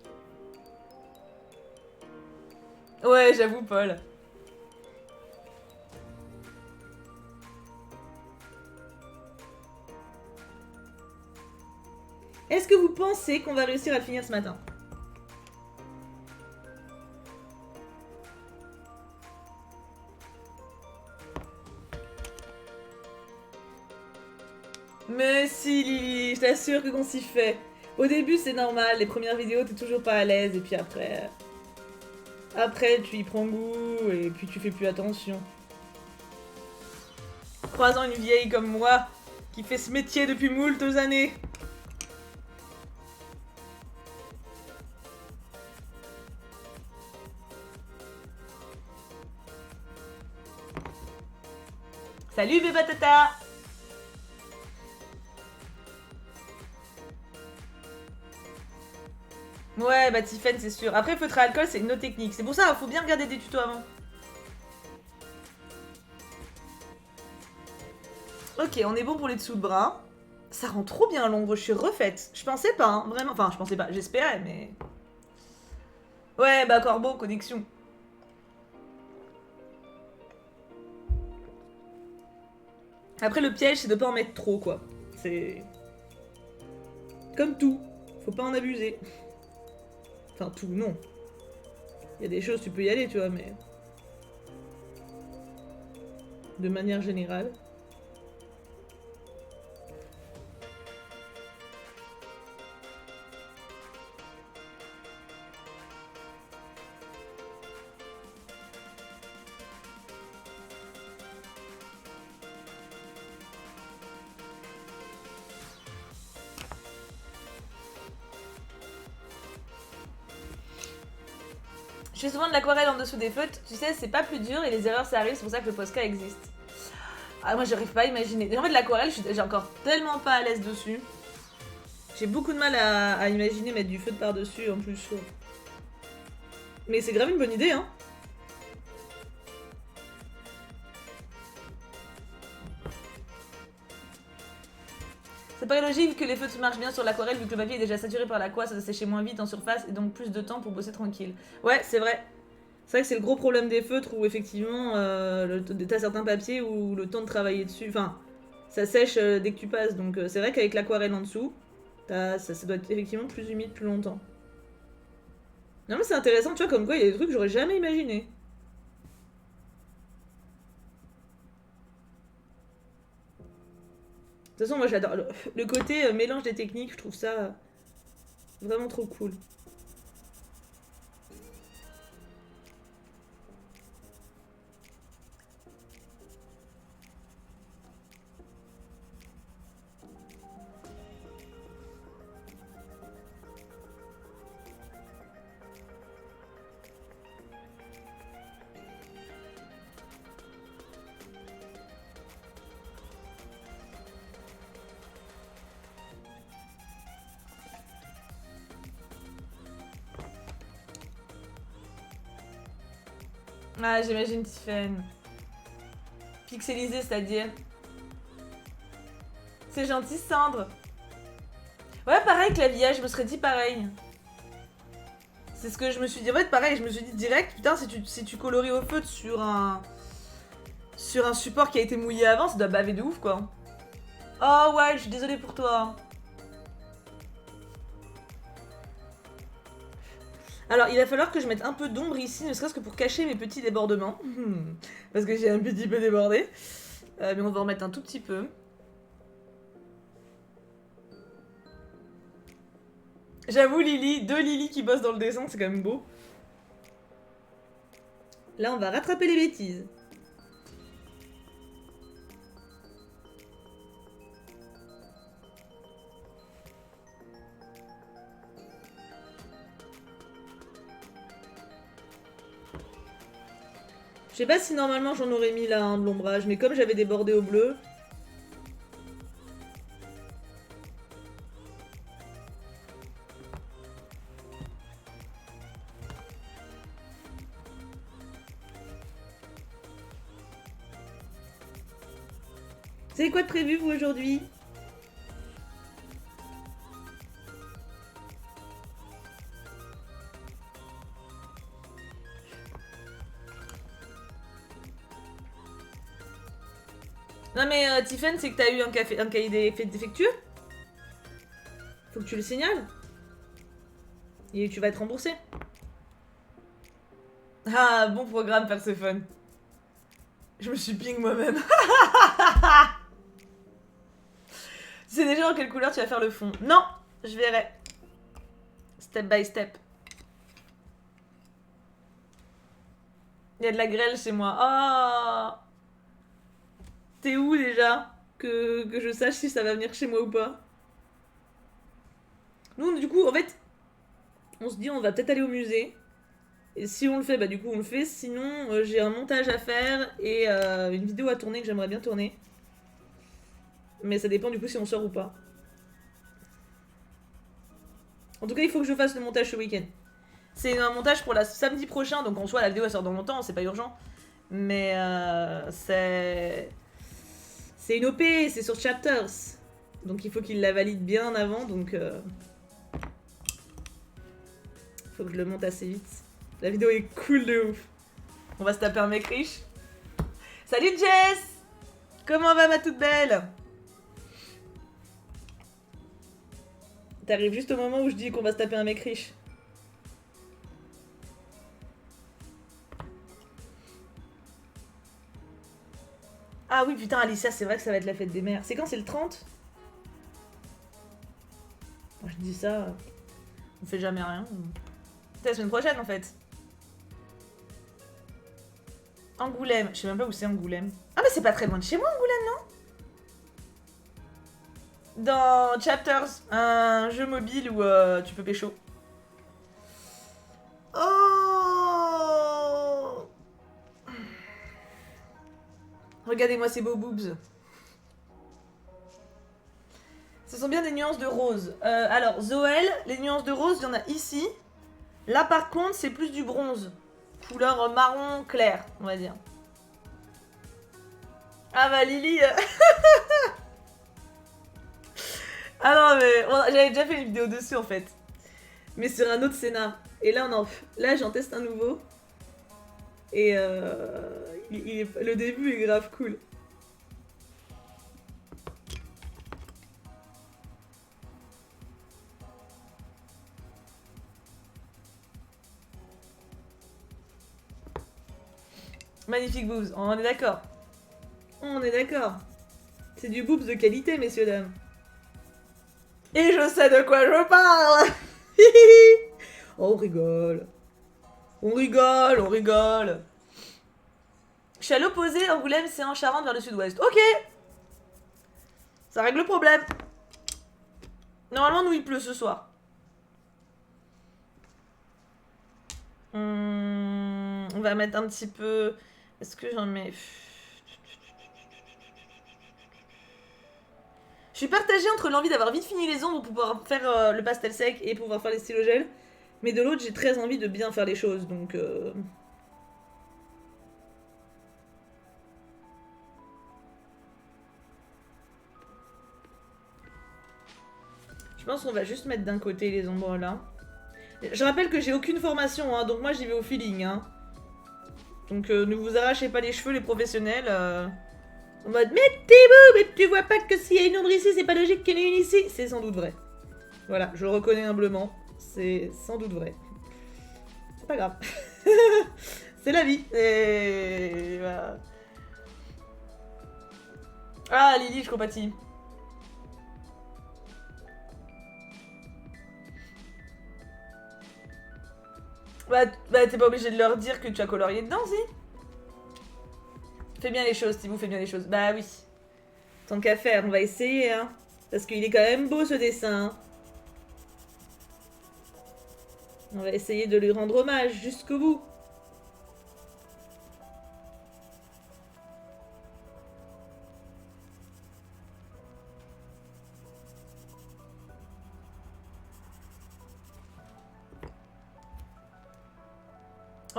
Ouais, j'avoue, Paul. Est-ce que vous pensez qu'on va réussir à le finir ce matin? Mais si, Lily, je t'assure que qu'on s'y fait. Au début, c'est normal, les premières vidéos, t'es toujours pas à l'aise, et puis après... Après, tu y prends goût, et puis tu fais plus attention. Croisant une vieille comme moi, qui fait ce métier depuis moultes années. Salut, bébé tata. Ouais, bah Tiffen, c'est sûr. Après, feutre à alcool, c'est une autre technique. C'est pour ça, faut bien regarder des tutos avant. Ok, on est bon pour les dessous de bras. Ça rend trop bien l'ombre, je suis refaite. Je pensais pas, hein, vraiment. Enfin, je pensais pas, j'espérais, mais... Ouais, bah Corbeau, connexion. Après, le piège, c'est de pas en mettre trop, quoi. C'est... Comme tout. Faut pas en abuser. Enfin, tout, non. Il y a des choses, tu peux y aller, tu vois, mais... De manière générale... Je fais souvent de l'aquarelle en dessous des feutres, tu sais, c'est pas plus dur et les erreurs ça arrive, c'est pour ça que le Posca existe. Ah, moi j'arrive pas à imaginer. En fait, l'aquarelle, j'ai encore tellement pas à l'aise dessus. J'ai beaucoup de mal à imaginer mettre du feutre par-dessus en plus. Mais c'est grave une bonne idée, hein. Ça paraît logique que les feutres marchent bien sur l'aquarelle vu que le papier est déjà saturé par l'aqua, ça va sécher moins vite en surface et donc plus de temps pour bosser tranquille. Ouais, c'est vrai. C'est vrai que c'est le gros problème des feutres où effectivement t'as certains papiers où le temps de travailler dessus, enfin, ça sèche dès que tu passes. Donc c'est vrai qu'avec l'aquarelle en dessous, ça doit être effectivement plus humide plus longtemps. Non mais c'est intéressant, tu vois, comme quoi il y a des trucs que j'aurais jamais imaginé. De toute façon, moi j'adore le côté mélange des techniques, je trouve ça vraiment trop cool. Ah, j'imagine Tiffen. Pixelisé, c'est-à-dire. C'est gentil, Cendre. Ouais, pareil, clavillage, je me serais dit pareil. C'est ce que je me suis dit. En fait, pareil, je me suis dit direct, putain, si tu coloris au feutre sur un support qui a été mouillé avant, ça doit baver de ouf, quoi. Oh, ouais, je suis désolée pour toi. Alors, il va falloir que je mette un peu d'ombre ici, ne serait-ce que pour cacher mes petits débordements. Parce que j'ai un petit peu débordé. Mais on va en mettre un tout petit peu. J'avoue, Lily, 2 Lily qui bossent dans le dessin, c'est quand même beau. Là, on va rattraper les bêtises. Je sais pas si normalement j'en aurais mis là, hein, de l'ombrage, mais comme j'avais débordé au bleu... Vous savez quoi de prévu, vous, aujourd'hui? Non mais Tiffen, c'est que t'as eu un cahier défectueux. Faut que tu le signales. Et tu vas être remboursé. Ah, bon programme, Perséphone. Je me suis ping moi-même. Tu sais déjà en quelle couleur tu vas faire le fond? Non, je verrai. Step by step. Il y a de la grêle chez moi. Ah. T'es où déjà que je sache si ça va venir chez moi ou pas. Nous, du coup, en fait, on se dit on va peut-être aller au musée. Et si on le fait, bah du coup on le fait. Sinon, j'ai un montage à faire et une vidéo à tourner que j'aimerais bien tourner. Mais ça dépend du coup si on sort ou pas. En tout cas, il faut que je fasse le montage ce week-end. C'est un montage pour la samedi prochain, donc en soi la vidéo elle sort dans longtemps, c'est pas urgent. Mais c'est une OP, c'est sur Chapters. Donc il faut qu'il la valide bien avant, donc faut que je le monte assez vite. La vidéo est cool de ouf. On va se taper un mec riche. Salut Jess! Comment va ma toute belle? T'arrives juste au moment où je dis qu'on va se taper un mec riche. Ah oui, putain, Alicia, c'est vrai que ça va être la fête des mères. C'est quand? C'est le 30? Moi, je dis ça, on fait jamais rien. C'est la semaine prochaine, en fait. Angoulême. Je sais même pas où c'est Angoulême. Ah, mais c'est pas très loin de chez moi, Angoulême, non? Dans Chapters, un jeu mobile où tu peux pécho. Oh! Regardez-moi ces beaux boobs. Ce sont bien des nuances de rose. Alors, Zoël, les nuances de rose, il y en a ici. Là, par contre, c'est plus du bronze. Couleur marron clair, on va dire. Ah bah, Lily... Non mais j'avais déjà fait une vidéo dessus en fait. Mais sur un autre scénar. Et là là j'en teste un nouveau. Et le début est grave cool. Magnifique boobs, on est d'accord. On est d'accord. C'est du boobs de qualité, messieurs, dames. Et je sais de quoi je parle. Oh, on rigole. On rigole, on rigole. Je suis à l'opposé, Angoulême, c'est en Charente vers le sud-ouest. Ok. Ça règle le problème. Normalement, nous, il pleut ce soir. On va mettre un petit peu... Est-ce que j'en mets... Je suis partagée entre l'envie d'avoir vite fini les ombres pour pouvoir faire le pastel sec et pouvoir faire les stylos gel. Mais de l'autre, j'ai très envie de bien faire les choses, donc... Je pense qu'on va juste mettre d'un côté les ombres là. Je rappelle que j'ai aucune formation, hein, donc moi j'y vais au feeling. Hein. Donc ne vous arrachez pas les cheveux, les professionnels. En mode, mais t'es beau, mais tu vois pas que s'il y a une ombre ici, c'est pas logique qu'il y en ait une ici. C'est sans doute vrai. Voilà, je le reconnais humblement. C'est sans doute vrai. C'est pas grave. C'est la vie. Et... Voilà. Ah, Lily, je compatis. Bah t'es pas obligé de leur dire que tu as colorié dedans, si. Fais bien les choses, Thibaut, fais bien les choses. Bah oui. Tant qu'à faire, on va essayer, hein. Parce qu'il est quand même beau, ce dessin. On va essayer de lui rendre hommage jusqu'au bout.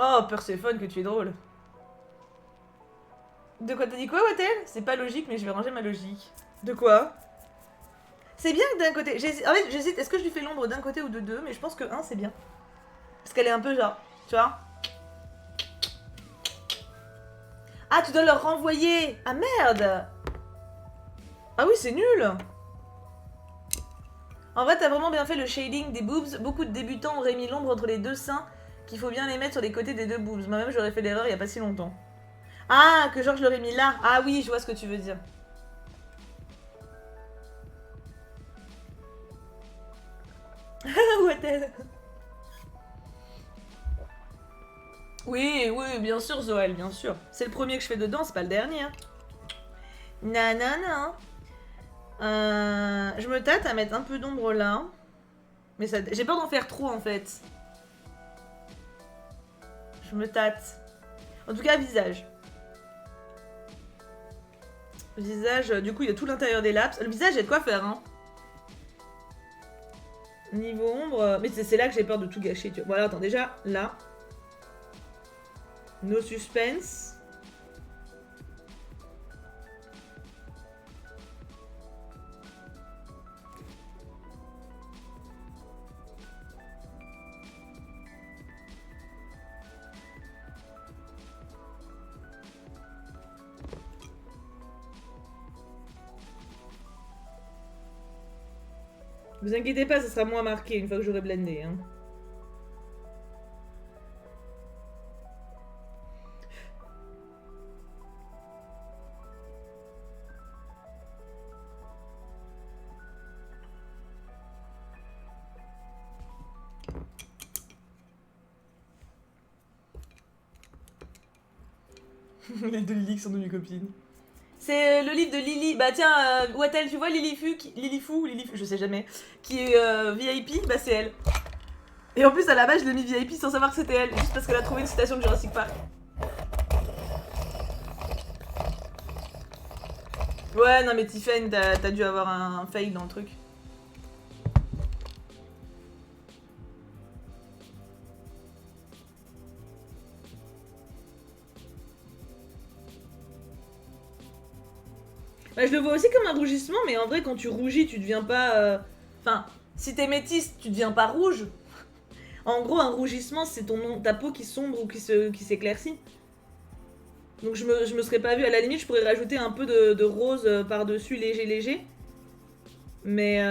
Oh, Perséphone, que tu es drôle. De quoi t'as dit quoi, Wattel? C'est pas logique, mais je vais ranger ma logique. De quoi? C'est bien que d'un côté... En fait, j'hésite, est-ce que je lui fais l'ombre d'un côté ou de deux? Mais je pense que un, c'est bien. Parce qu'elle est un peu genre... Tu vois? Ah, tu dois leur renvoyer. Ah, merde. Ah oui, c'est nul. En vrai, t'as vraiment bien fait le shading des boobs. Beaucoup de débutants auraient mis l'ombre entre les deux seins, qu'il faut bien les mettre sur les côtés des deux boobs. Moi-même, j'aurais fait l'erreur il y a pas si longtemps. Ah, que genre je l'aurais mis là. Ah oui, je vois ce que tu veux dire. Wattel. Oui, oui, bien sûr, Zoël, bien sûr. C'est le premier que je fais dedans, c'est pas le dernier. Hein. Non, non, non. Je me tâte à mettre un peu d'ombre là. Mais ça... j'ai peur d'en faire trop, en fait. Je me tâte. En tout cas, visage. Visage, du coup, il y a tout l'intérieur des laps. Le visage, il y a de quoi faire, hein. Niveau ombre... Mais c'est là que j'ai peur de tout gâcher, tu vois. Voilà, attends, déjà, là. No suspense. Vous inquiétez pas, ça sera moins marqué une fois que j'aurai blendé. Hein. Les deux Lily qui sont devenues copines. C'est le livre de Lily. Bah tiens, Wattel, tu vois Lily Fou, je sais jamais, qui est VIP, bah c'est elle. Et en plus, à la base, je l'ai mis VIP sans savoir que c'était elle, juste parce qu'elle a trouvé une citation de Jurassic Park. Ouais, non mais Tiffen, t'as dû avoir un fail dans le truc. Bah, je le vois aussi comme un rougissement, mais en vrai, quand tu rougis, tu deviens pas Enfin, si t'es métisse, tu deviens pas rouge. En gros, un rougissement, c'est ta peau qui sombre ou qui s'éclaircit. Donc je me serais pas vue. À la limite, je pourrais rajouter un peu de rose par-dessus, léger. Mais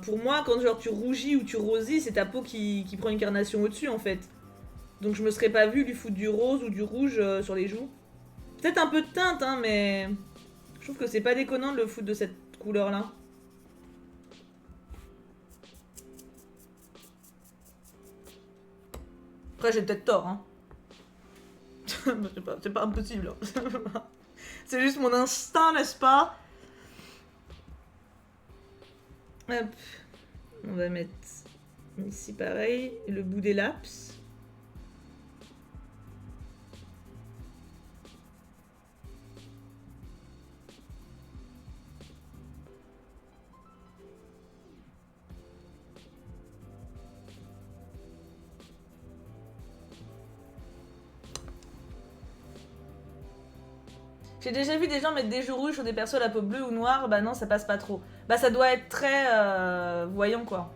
pour moi, quand genre tu rougis ou tu rosis, c'est ta peau qui prend une carnation au-dessus en fait. Donc je me serais pas vue lui foutre du rose ou du rouge sur les joues. Peut-être un peu de teinte, hein, mais je trouve que c'est pas déconnant de le foutre de cette couleur-là. Après, j'ai peut-être tort, hein. C'est pas impossible. Hein. C'est juste mon instinct, n'est-ce pas? Hop. On va mettre ici pareil, le bout des laps. J'ai déjà vu des gens mettre des joues rouges sur des persos à la peau bleue ou noire, bah non, ça passe pas trop. Bah ça doit être très voyant quoi.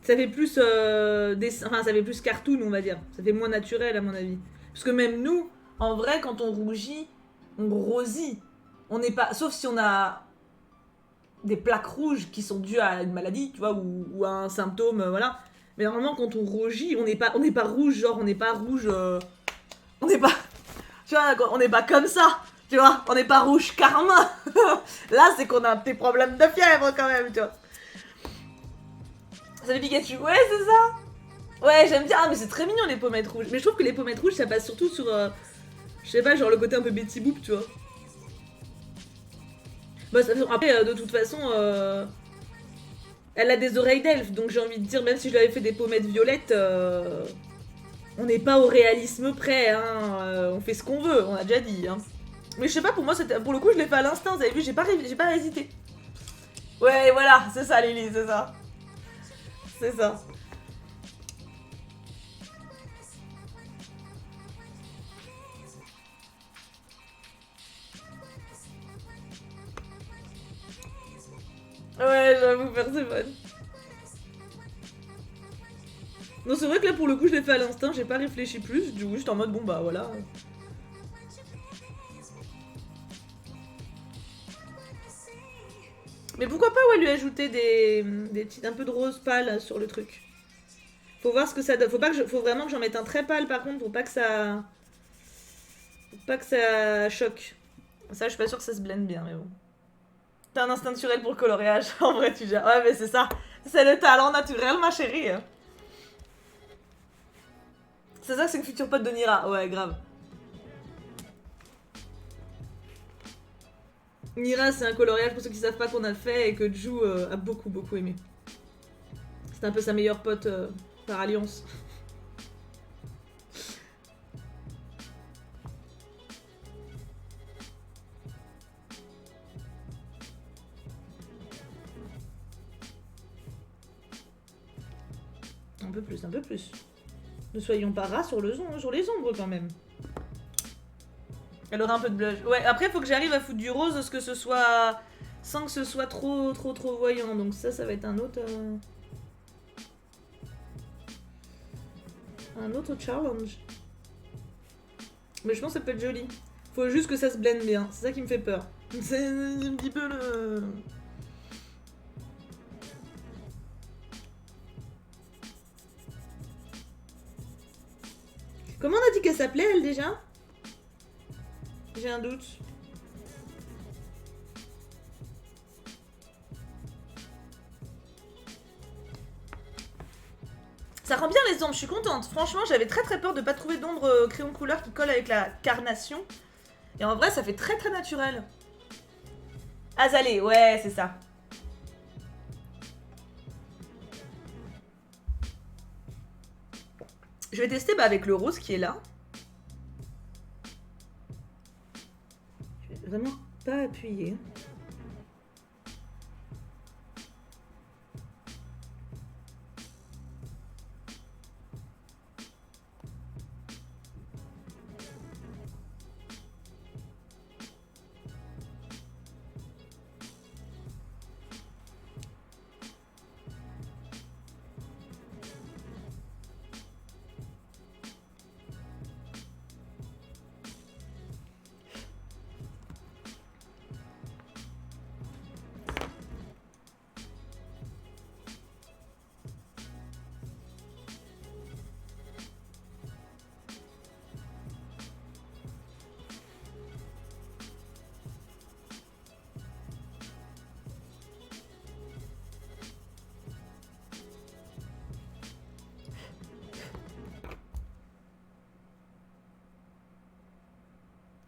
Ça fait plus enfin ça fait plus cartoon on va dire. Ça fait moins naturel à mon avis. Parce que même nous, en vrai, quand on rougit, on rosit. On n'est pas, sauf si on a des plaques rouges qui sont dues à une maladie, tu vois, ou à un symptôme, voilà. Mais normalement, quand on rougit, on n'est pas rouge, genre on n'est pas rouge, on n'est pas, tu vois, on n'est pas comme ça, tu vois, on n'est pas rouge karma. Là, c'est qu'on a un petit problème de fièvre quand même, tu vois. Ça fait Pikachu, ouais, c'est ça. Ouais, j'aime bien. Ah, mais c'est très mignon les pommettes rouges. Mais je trouve que les pommettes rouges, ça passe surtout sur, je sais pas, genre le côté un peu Betty Boop, tu vois. Bah, après, de toute façon, elle a des oreilles d'elfe, donc j'ai envie de dire, même si je lui avais fait des pommettes violettes, on n'est pas au réalisme près, hein. On fait ce qu'on veut, on a déjà dit, hein. Mais je sais pas, pour moi, pour le coup, je l'ai fait à l'instinct, vous avez vu, j'ai pas hésité. Ouais, voilà, c'est ça, Lily, c'est ça. C'est ça. Ouais, j'avoue, Perséphone. Non, c'est vrai que là, pour le coup, je l'ai fait à l'instinct, j'ai pas réfléchi plus, du coup, j'étais en mode, bon, bah voilà. Mais pourquoi pas, ouais, lui ajouter des petites, un peu de rose pâle sur le truc. Faut voir ce que ça donne. Faut vraiment que j'en mette un très pâle, par contre, pour pas que ça... Pour pas que ça choque. Ça, je suis pas sûre que ça se blende bien, mais bon. T'as un instinct naturel pour le coloriage, en vrai, tu gères. Ouais, mais c'est ça. C'est le talent naturel, ma chérie. C'est ça que c'est une future pote de Nira. Ouais, grave. Nira, c'est un coloriage pour ceux qui savent pas qu'on a fait et que Ju a beaucoup aimé. C'est un peu sa meilleure pote par alliance. Un peu plus, un peu plus. Ne soyons pas ras sur les ombres quand même. Elle aura un peu de blush. Ouais, après, faut que j'arrive à foutre du rose, ce que ce soit... sans que ce soit trop voyant. Donc ça va être un autre... Un autre challenge. Mais je pense que ça peut être joli. Faut juste que ça se blende bien. C'est ça qui me fait peur. C'est un petit peu le... Comment on a dit qu'elle s'appelait, elle, déjà? J'ai un doute. Ça rend bien les ombres, je suis contente. Franchement, j'avais très peur de pas trouver d'ombre crayon couleur qui colle avec la carnation. Et en vrai, ça fait très naturel. Azalée, ouais, c'est ça. Je vais tester avec le rose qui est là. Je vais vraiment pas appuyer.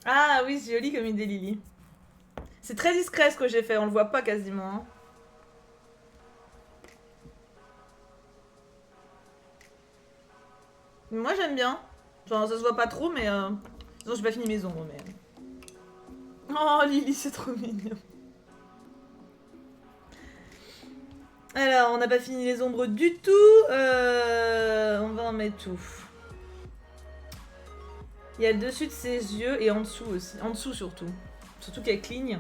Ah oui, c'est joli comme idée, Lily. C'est très discret ce que j'ai fait, on le voit pas quasiment. Hein. Moi j'aime bien. Enfin, ça se voit pas trop, mais. Sinon, j'ai pas fini mes ombres, mais. Oh, Lily, c'est trop mignon. Alors, on n'a pas fini les ombres du tout. On va en mettre tout. Il y a le dessus de ses yeux et en dessous aussi. En dessous surtout. Surtout qu'elle cligne.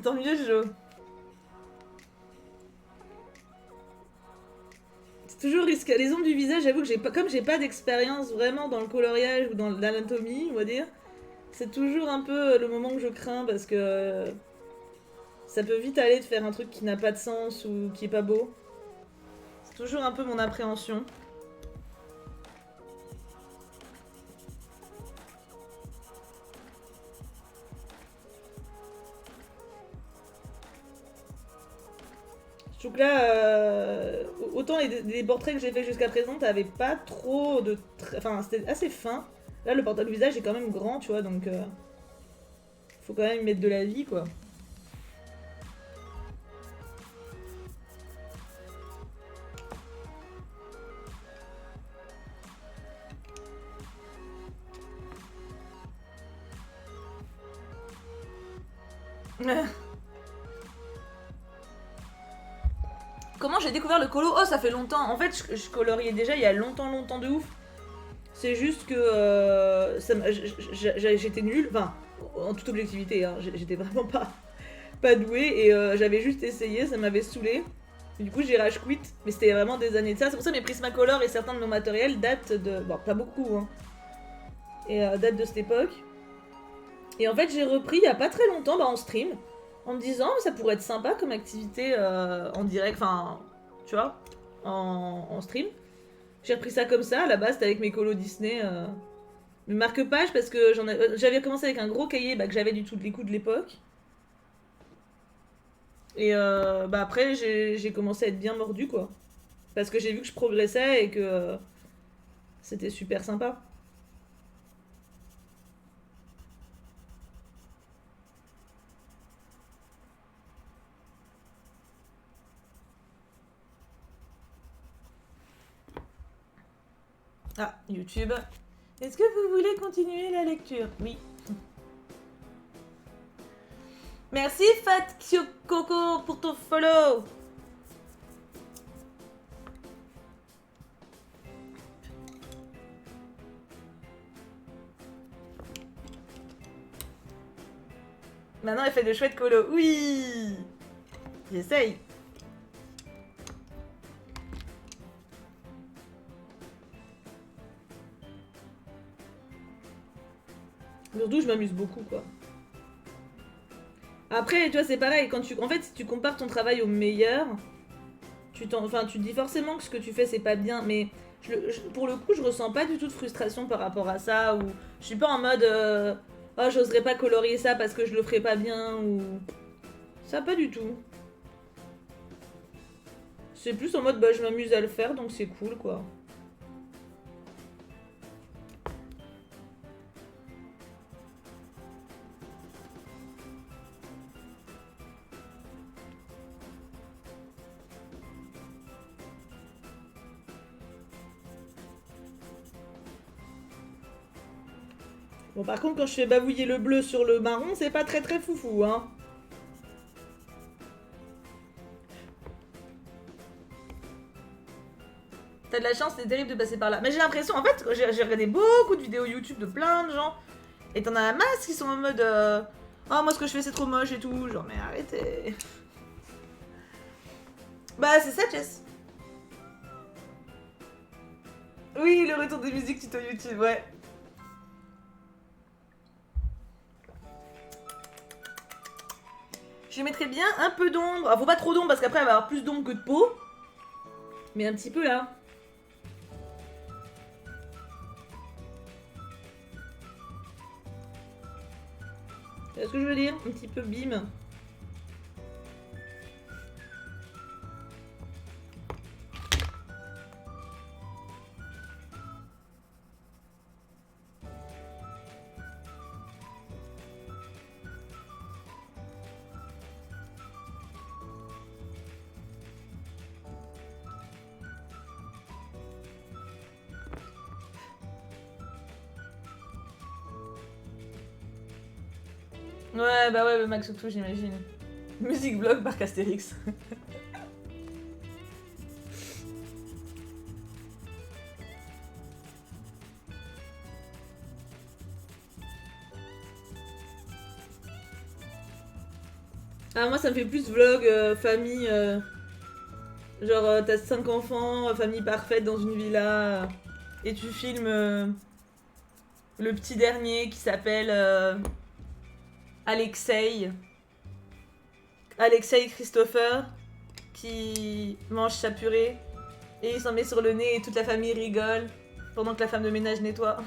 Tant mieux, Jo. C'est toujours risqué. Les ombres du visage, j'avoue que comme j'ai pas d'expérience vraiment dans le coloriage ou dans l'anatomie, on va dire, c'est toujours un peu le moment que je crains parce que ça peut vite aller de faire un truc qui n'a pas de sens ou qui est pas beau. C'est toujours un peu mon appréhension. Je trouve que là, autant les portraits que j'ai fait jusqu'à présent, t'avais pas trop de. Enfin, c'était assez fin. Là, le portrait du visage est quand même grand, tu vois, donc. Faut quand même mettre de la vie, quoi. Comment j'ai découvert le colo? Oh, ça fait longtemps. En fait, je coloriais déjà il y a longtemps de ouf. C'est juste que j'étais nulle. Enfin, en toute objectivité, hein, j'étais vraiment pas douée. Et j'avais juste essayé, ça m'avait saoulé. Du coup, j'ai rage quit. Mais c'était vraiment des années de ça. C'est pour ça que mes Prismacolor et certains de nos matériels datent de. Bon, pas beaucoup, hein. Et datent de cette époque. Et en fait, j'ai repris il y a pas très longtemps, en stream. En me disant, ça pourrait être sympa comme activité en direct. Enfin, tu vois, en stream. J'ai repris ça comme ça, à la base c'était avec mes colos Disney. Mes marque-pages parce que j'avais commencé avec un gros cahier que j'avais du tout de l'écoute de l'époque. Et après j'ai commencé à être bien mordu quoi. Parce que j'ai vu que je progressais et que c'était super sympa. Ah, YouTube. Est-ce que vous voulez continuer la lecture? Oui. Merci Fat Coco pour ton follow. Maintenant elle fait de chouettes colos. Oui. J'essaye. Surtout je m'amuse beaucoup quoi. Après, tu vois, c'est pareil. En fait, si tu compares ton travail au meilleur, tu te dis forcément que ce que tu fais, c'est pas bien. Mais pour le coup, je ressens pas du tout de frustration par rapport à ça. Ou je suis pas en mode, oh, j'oserais pas colorier ça parce que je le ferais pas bien. Ou ça, pas du tout. C'est plus en mode, je m'amuse à le faire, donc c'est cool, quoi. Bon, par contre, quand je fais bavouiller le bleu sur le marron, c'est pas très foufou, hein. T'as de la chance, c'est terrible de passer par là. Mais j'ai l'impression, en fait, j'ai regardé beaucoup de vidéos YouTube de plein de gens. Et t'en as la masse qui sont en mode oh, moi ce que je fais c'est trop moche et tout. Genre, mais arrêtez. Bah, c'est ça, Jess. Oui, le retour des musiques tuto YouTube, ouais. Je mettrais bien un peu d'ombre. Ah, faut pas trop d'ombre parce qu'après elle va avoir plus d'ombre que de peau. Mais un petit peu là. C'est ce que je veux dire? Un petit peu bim. Ouais, bah ouais, le Max Outfou, j'imagine. Musique blog par Castérix. Ah, moi ça me fait plus vlog, famille. Genre, t'as 5 enfants, famille parfaite dans une villa. Et tu filmes le petit dernier qui s'appelle Alexei. Alexei Christopher qui mange sa purée et il s'en met sur le nez et toute la famille rigole pendant que la femme de ménage nettoie.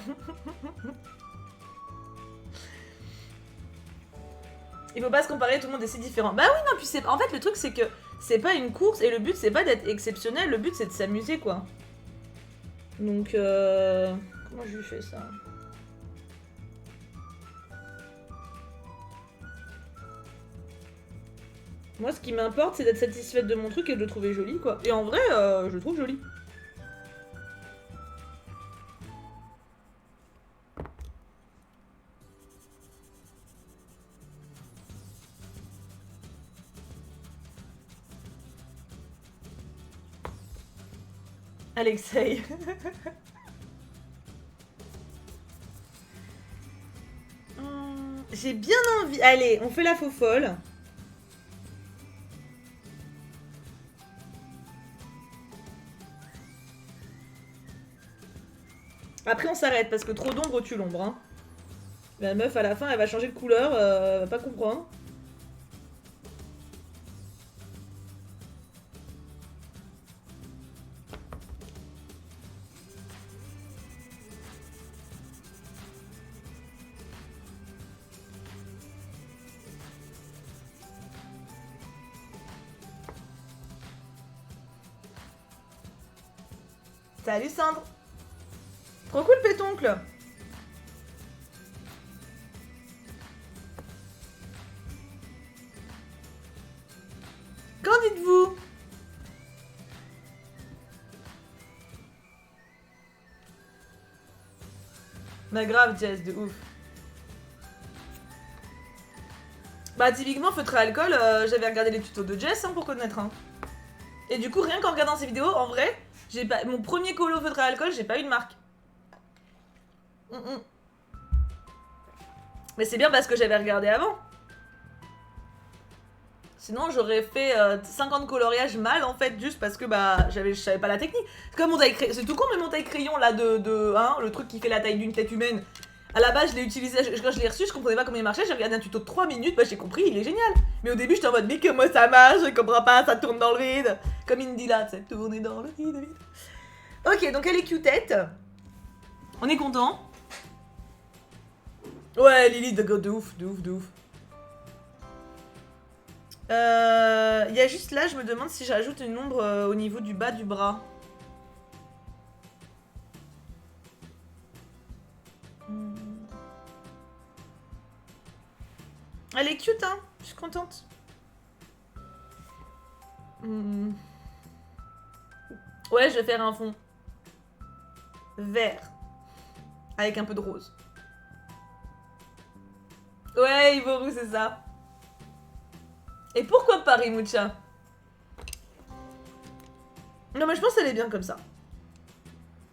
Il faut pas se comparer, tout le monde est si différent. Bah oui, non, puis c'est... En fait, le truc, c'est que c'est pas une course et le but, c'est pas d'être exceptionnel, le but, c'est de s'amuser, quoi. Donc, comment je lui fais ça? Moi, ce qui m'importe, c'est d'être satisfaite de mon truc et de le trouver joli, quoi. Et en vrai, je le trouve joli. Alexei. J'ai bien envie... Allez, on fait la faux folle. Après, on s'arrête parce que trop d'ombre tue l'ombre. Hein. La meuf, à la fin, elle va changer de couleur, elle va pas comprendre. Salut Sandre. Trop cool, pétoncle. Qu'en dites-vous? Bah grave, Jess, de ouf. Bah typiquement, feutre à alcool, j'avais regardé les tutos de Jess hein, pour connaître. Hein. Et du coup, rien qu'en regardant ces vidéos, en vrai, j'ai pas... mon premier colo feutre à alcool, j'ai pas eu de marque. Mais c'est bien parce que j'avais regardé avant. Sinon, j'aurais fait 50 coloriages mal en fait, juste parce que bah je savais pas la technique. C'est comme mon taille crayon. C'est tout con, mais mon taille crayon là hein, le truc qui fait la taille d'une tête humaine. À la base, je l'ai utilisé, quand je l'ai reçu, je comprenais pas comment il marchait. J'ai regardé un tuto de 3 minutes, bah j'ai compris, il est génial. Mais au début, j'étais en mode, mais comment ça marche? Je comprends pas, ça tourne dans le vide. Comme Indy là, tu sais, tourner dans le vide. Ok, donc elle est cute-tête. On est content. Ouais, Lily, de ouf, de ouf, de ouf. Il y a juste là, je me demande si j'ajoute une ombre au niveau du bas du bras. Elle est cute, hein. Je suis contente. Ouais, je vais faire un fond vert avec un peu de rose. Ouais, Ivoru, c'est ça. Et pourquoi pas Rimucha? Non, mais je pense qu'elle est bien comme ça.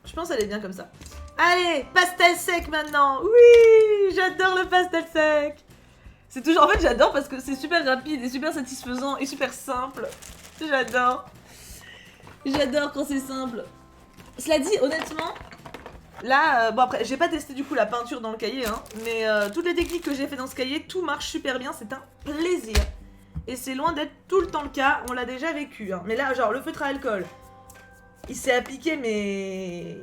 Je pense qu'elle est bien comme ça. Allez, pastel sec maintenant. Oui, j'adore le pastel sec. C'est toujours... En fait, j'adore parce que c'est super rapide et super satisfaisant et super simple. J'adore. J'adore quand c'est simple. Cela dit, honnêtement, là... bon, après, j'ai pas testé du coup la peinture dans le cahier, hein, mais toutes les techniques que j'ai fait dans ce cahier, tout marche super bien. C'est un plaisir. Et c'est loin d'être tout le temps le cas, on l'a déjà vécu. Hein. Mais là, genre, le feutre à alcool, il s'est appliqué, mais...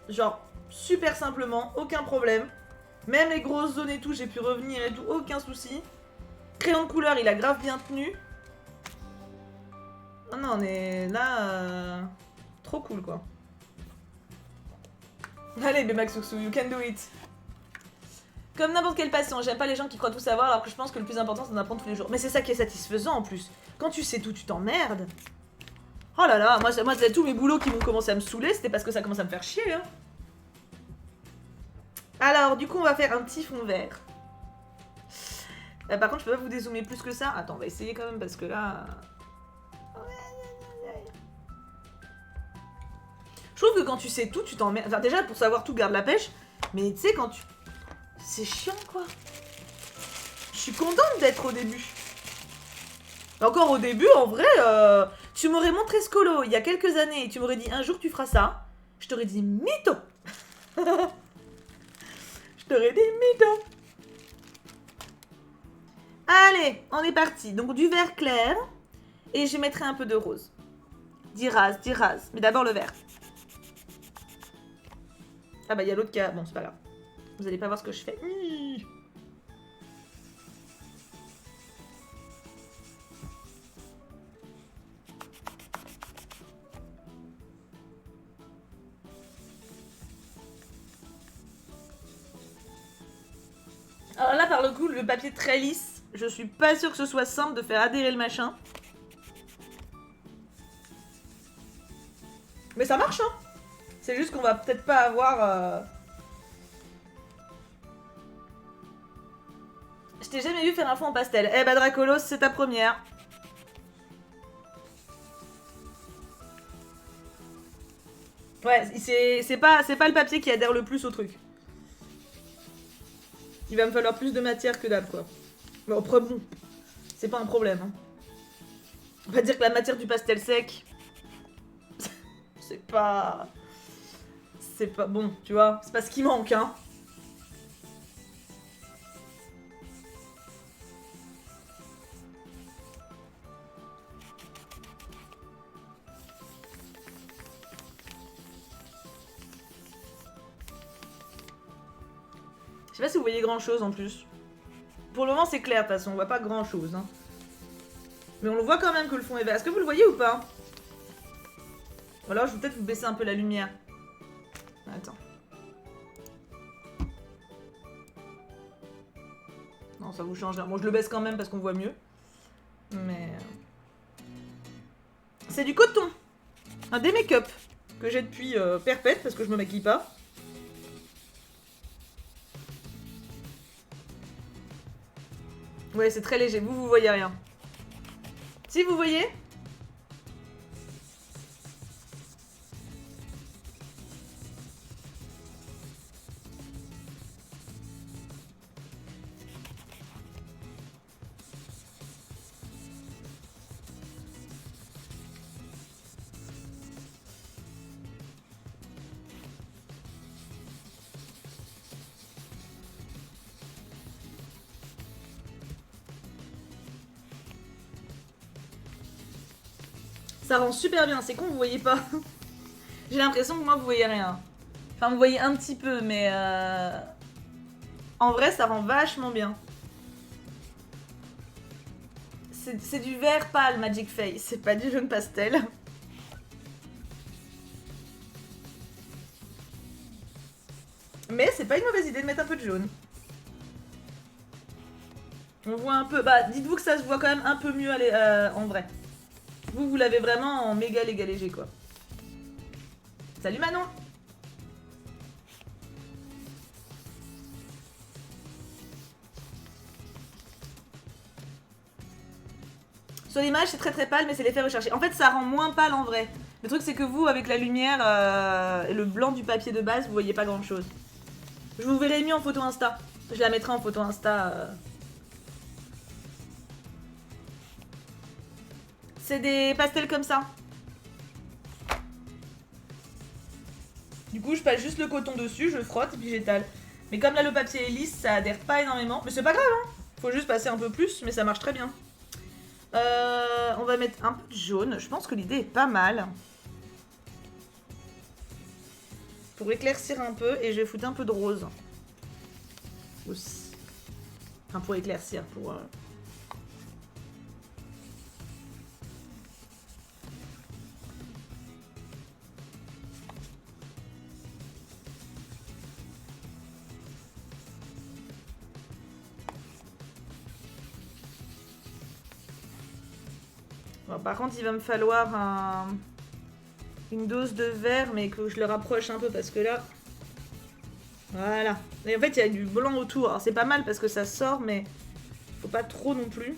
genre, super simplement, aucun problème. Même les grosses zones et tout, j'ai pu revenir et tout, aucun souci. Crayon de couleur, il a grave bien tenu. Oh non, on est là... Trop cool, quoi. Allez, Bemaxuxu, you can do it. Comme n'importe quelle passion, j'aime pas les gens qui croient tout savoir alors que je pense que le plus important c'est d'en apprendre tous les jours. Mais c'est ça qui est satisfaisant en plus. Quand tu sais tout, tu t'emmerdes. Oh là là, moi c'est tous mes boulots qui vont commencer à me saouler, c'était parce que ça commence à me faire chier. Hein. Alors, du coup, on va faire un petit fond vert. Par contre, je peux pas vous dézoomer plus que ça. Attends, on va essayer quand même parce que là... Je trouve que quand tu sais tout, tu t'emmerdes. Enfin, déjà, pour savoir tout, garde la pêche. Mais tu sais, quand tu... C'est chiant, quoi. Je suis contente d'être au début. Encore au début, en vrai, tu m'aurais montré ce colo il y a quelques années et tu m'aurais dit un jour tu feras ça. Je t'aurais dit mytho. Je t'aurais dit mytho. Allez, on est parti. Donc du vert clair et je mettrai un peu de rose. D'iras. Mais d'abord le vert. Ah bah il y a l'autre qui a... Bon, c'est pas grave. Vous allez pas voir ce que je fais. Alors là, par le coup, le papier très lisse. Je suis pas sûre que ce soit simple de faire adhérer le machin. Mais ça marche, hein. C'est juste qu'on va peut-être pas avoir... Je t'ai jamais vu faire un fond en pastel. Eh bah Dracolos, c'est ta première. Ouais, c'est pas le papier qui adhère le plus au truc. Il va me falloir plus de matière que d'ab, quoi. Mais après, bon, c'est pas un problème. Hein. On va dire que la matière du pastel sec, c'est pas... C'est pas bon, tu vois. C'est pas ce qui manque, hein. Je sais pas si vous voyez grand chose en plus. Pour le moment c'est clair de toute façon, on voit pas grand chose. Hein. Mais on le voit quand même que le fond est vert. Est-ce que vous le voyez ou pas? Ou alors je vais peut-être vous baisser un peu la lumière. Attends. Non, ça vous change. Bon, je le baisse quand même parce qu'on voit mieux. Mais... C'est du coton. Un des make-up que j'ai depuis perpète parce que je me maquille pas. Ouais, c'est très léger. Vous voyez rien. Si, vous voyez? Ça rend super bien, c'est con, vous voyez pas. J'ai l'impression que moi vous voyez rien. Enfin vous voyez un petit peu, mais en vrai ça rend vachement bien. C'est du vert pâle Magic Face, c'est pas du jaune pastel. Mais c'est pas une mauvaise idée de mettre un peu de jaune. On voit un peu, bah dites-vous que ça se voit quand même un peu mieux en vrai. Vous l'avez vraiment en méga léger quoi. Salut Manon. Sur l'image c'est très pâle mais c'est l'effet recherché. En fait ça rend moins pâle en vrai. Le truc c'est que vous avec la lumière et le blanc du papier de base vous voyez pas grand chose. Je vous verrai mieux en photo Insta. Je la mettrai en photo Insta. C'est des pastels comme ça. Du coup, je passe juste le coton dessus, je frotte et puis j'étale. Mais comme là le papier est lisse, ça adhère pas énormément. Mais c'est pas grave, hein. Faut juste passer un peu plus, mais ça marche très bien. On va mettre un peu de jaune. Je pense que l'idée est pas mal. Pour éclaircir un peu et je vais foutre un peu de rose. aussi. Enfin, pour éclaircir, pour... Bon, par contre, il va me falloir une dose de verre, mais que je le rapproche un peu parce que là... Voilà. Et en fait, il y a du blanc autour. Alors, c'est pas mal parce que ça sort, mais faut pas trop non plus.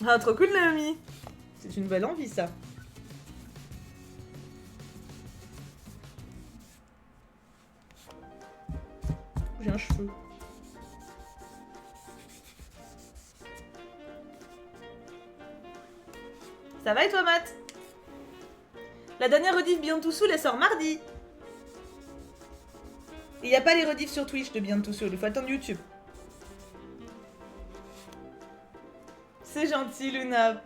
Ah, trop cool, Naomi. C'est une belle envie, ça. J'ai un cheveu. Ça va et toi, Matt? La dernière rediff Beyond Two Soul, elle sort mardi. Il n'y a pas les rediffs sur Twitch de Beyond Two Soul, il faut attendre YouTube. C'est gentil, Luna.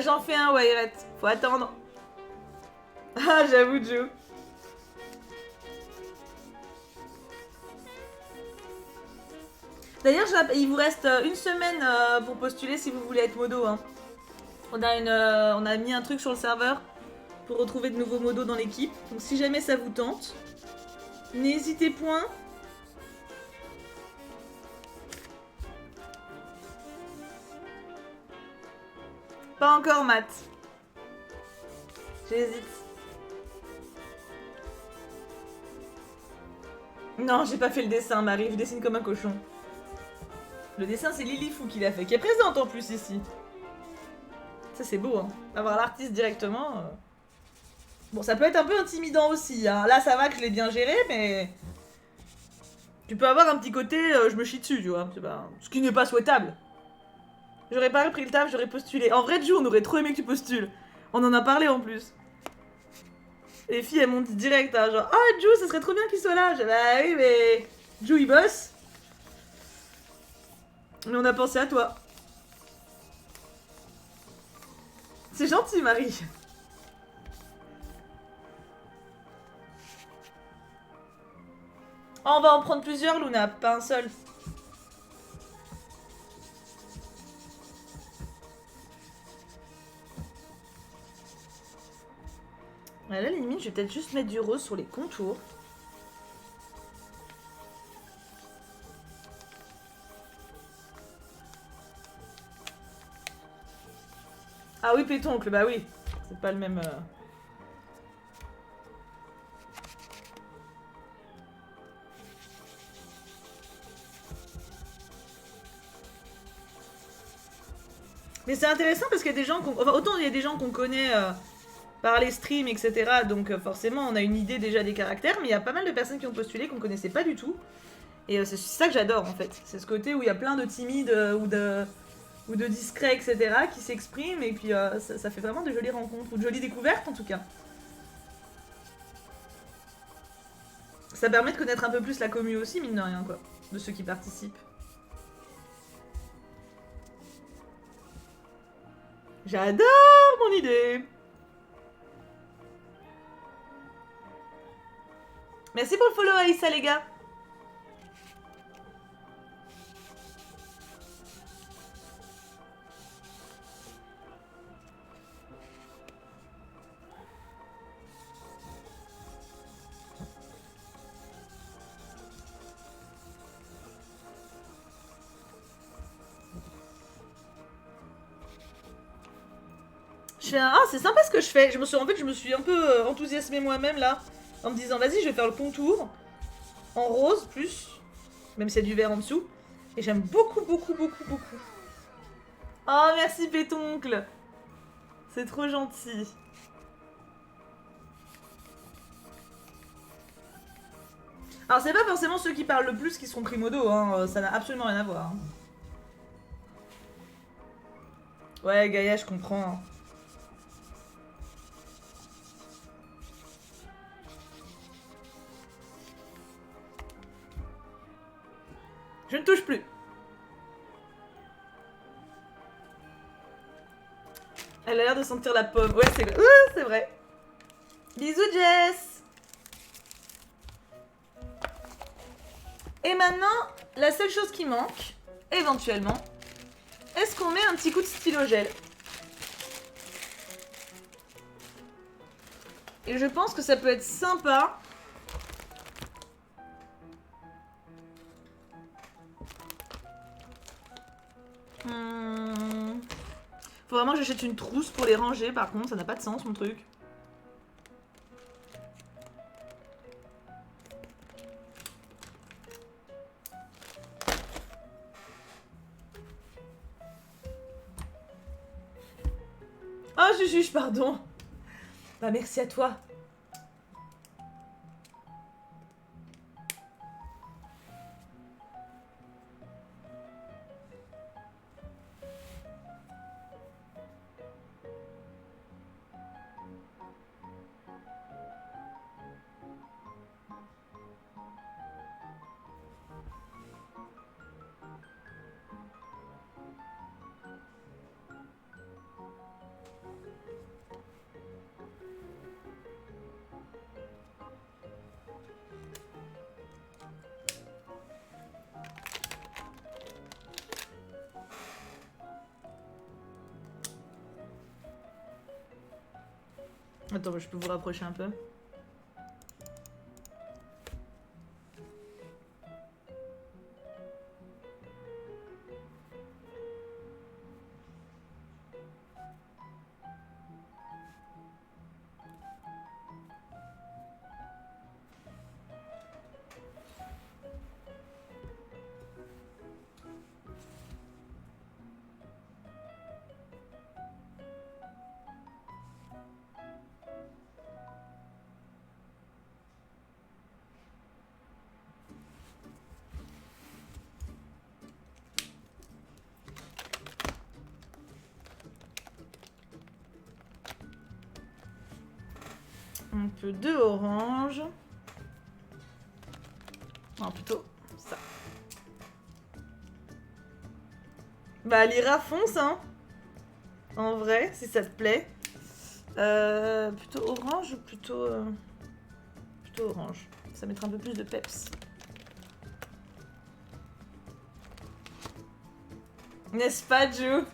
J'en fais un, Wairet. Faut attendre. Ah, j'avoue, Joe. D'ailleurs, il vous reste une semaine pour postuler si vous voulez être modo. Hein. On a mis un truc sur le serveur pour retrouver de nouveaux modos dans l'équipe. Donc si jamais ça vous tente, n'hésitez point. Pas encore, Matt. J'hésite. Non, j'ai pas fait le dessin, Marie. Je dessine comme un cochon. Le dessin, c'est Lily Fou qui l'a fait, qui est présente en plus ici. Ça, c'est beau, hein. Avoir l'artiste directement. Bon, ça peut être un peu intimidant aussi. Hein. Là, ça va que je l'ai bien géré, mais... Tu peux avoir un petit côté je me chie dessus, tu vois. Ce qui n'est pas souhaitable. J'aurais pas repris le taf, j'aurais postulé. En vrai, Jou, on aurait trop aimé que tu postules. On en a parlé en plus. Les filles, elles m'ont dit direct, hein, genre, ah, Jou, ça serait trop bien qu'il soit là. J'ai dit, bah oui, mais Jou, il bosse. Mais on a pensé à toi. C'est gentil, Marie. Oh, on va en prendre plusieurs, Luna, pas un seul. À la limite, je vais peut-être juste mettre du rose sur les contours. Ah oui, pétoncle, bah oui. C'est pas le même... Mais c'est intéressant parce qu'il y a des gens qu'on... Enfin, autant il y a des gens qu'on connaît par les streams, etc. Donc forcément, on a une idée déjà des caractères. Mais il y a pas mal de personnes qui ont postulé qu'on connaissait pas du tout. Et c'est ça que j'adore en fait. C'est ce côté où il y a plein de timides ou de discrets, etc. qui s'expriment. Et puis ça fait vraiment de jolies rencontres ou de jolies découvertes en tout cas. Ça permet de connaître un peu plus la commu aussi, mine de rien, quoi. De ceux qui participent. J'adore mon idée. Merci pour le follow Aïssa les gars. Je fais un... Ah, c'est sympa ce que je fais. En fait, je me suis un peu enthousiasmée moi-même là, en me disant vas-y, je vais faire le contour en rose plus, même s'il y a du vert en dessous. Et j'aime beaucoup, beaucoup, beaucoup, beaucoup. Oh, merci Pétoncle. C'est trop gentil. Alors, c'est pas forcément ceux qui parlent le plus qui seront primodo, hein. Ça n'a absolument rien à voir. Hein. Ouais, Gaïa, je comprends. Je ne touche plus. Elle a l'air de sentir la pomme. Ouais, c'est vrai. Bisous, Jess. Et maintenant, la seule chose qui manque, éventuellement, est-ce qu'on met un petit coup de stylogel? Et je pense que ça peut être sympa. Faut vraiment que j'achète une trousse pour les ranger, par contre, ça n'a pas de sens mon truc. Oh, je juge, pardon. Bah, merci à toi. Attends, je peux vous rapprocher un peu. Un peu de orange. Non, plutôt ça. Bah, Lyra, fonce, hein. En vrai, si ça te plaît. Plutôt orange ou plutôt... Plutôt orange. Ça mettra un peu plus de peps. N'est-ce pas, Joe?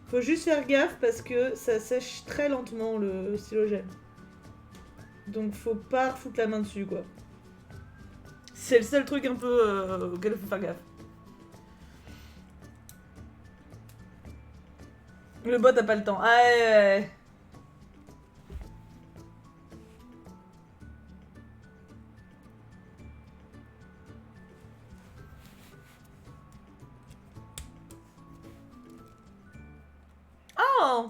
Faut juste faire gaffe parce que ça sèche très lentement le stylogène. Donc faut pas foutre la main dessus quoi. C'est le seul truc un peu auquel faut faire gaffe. Le bot a pas le temps. Ah ouais. Oh!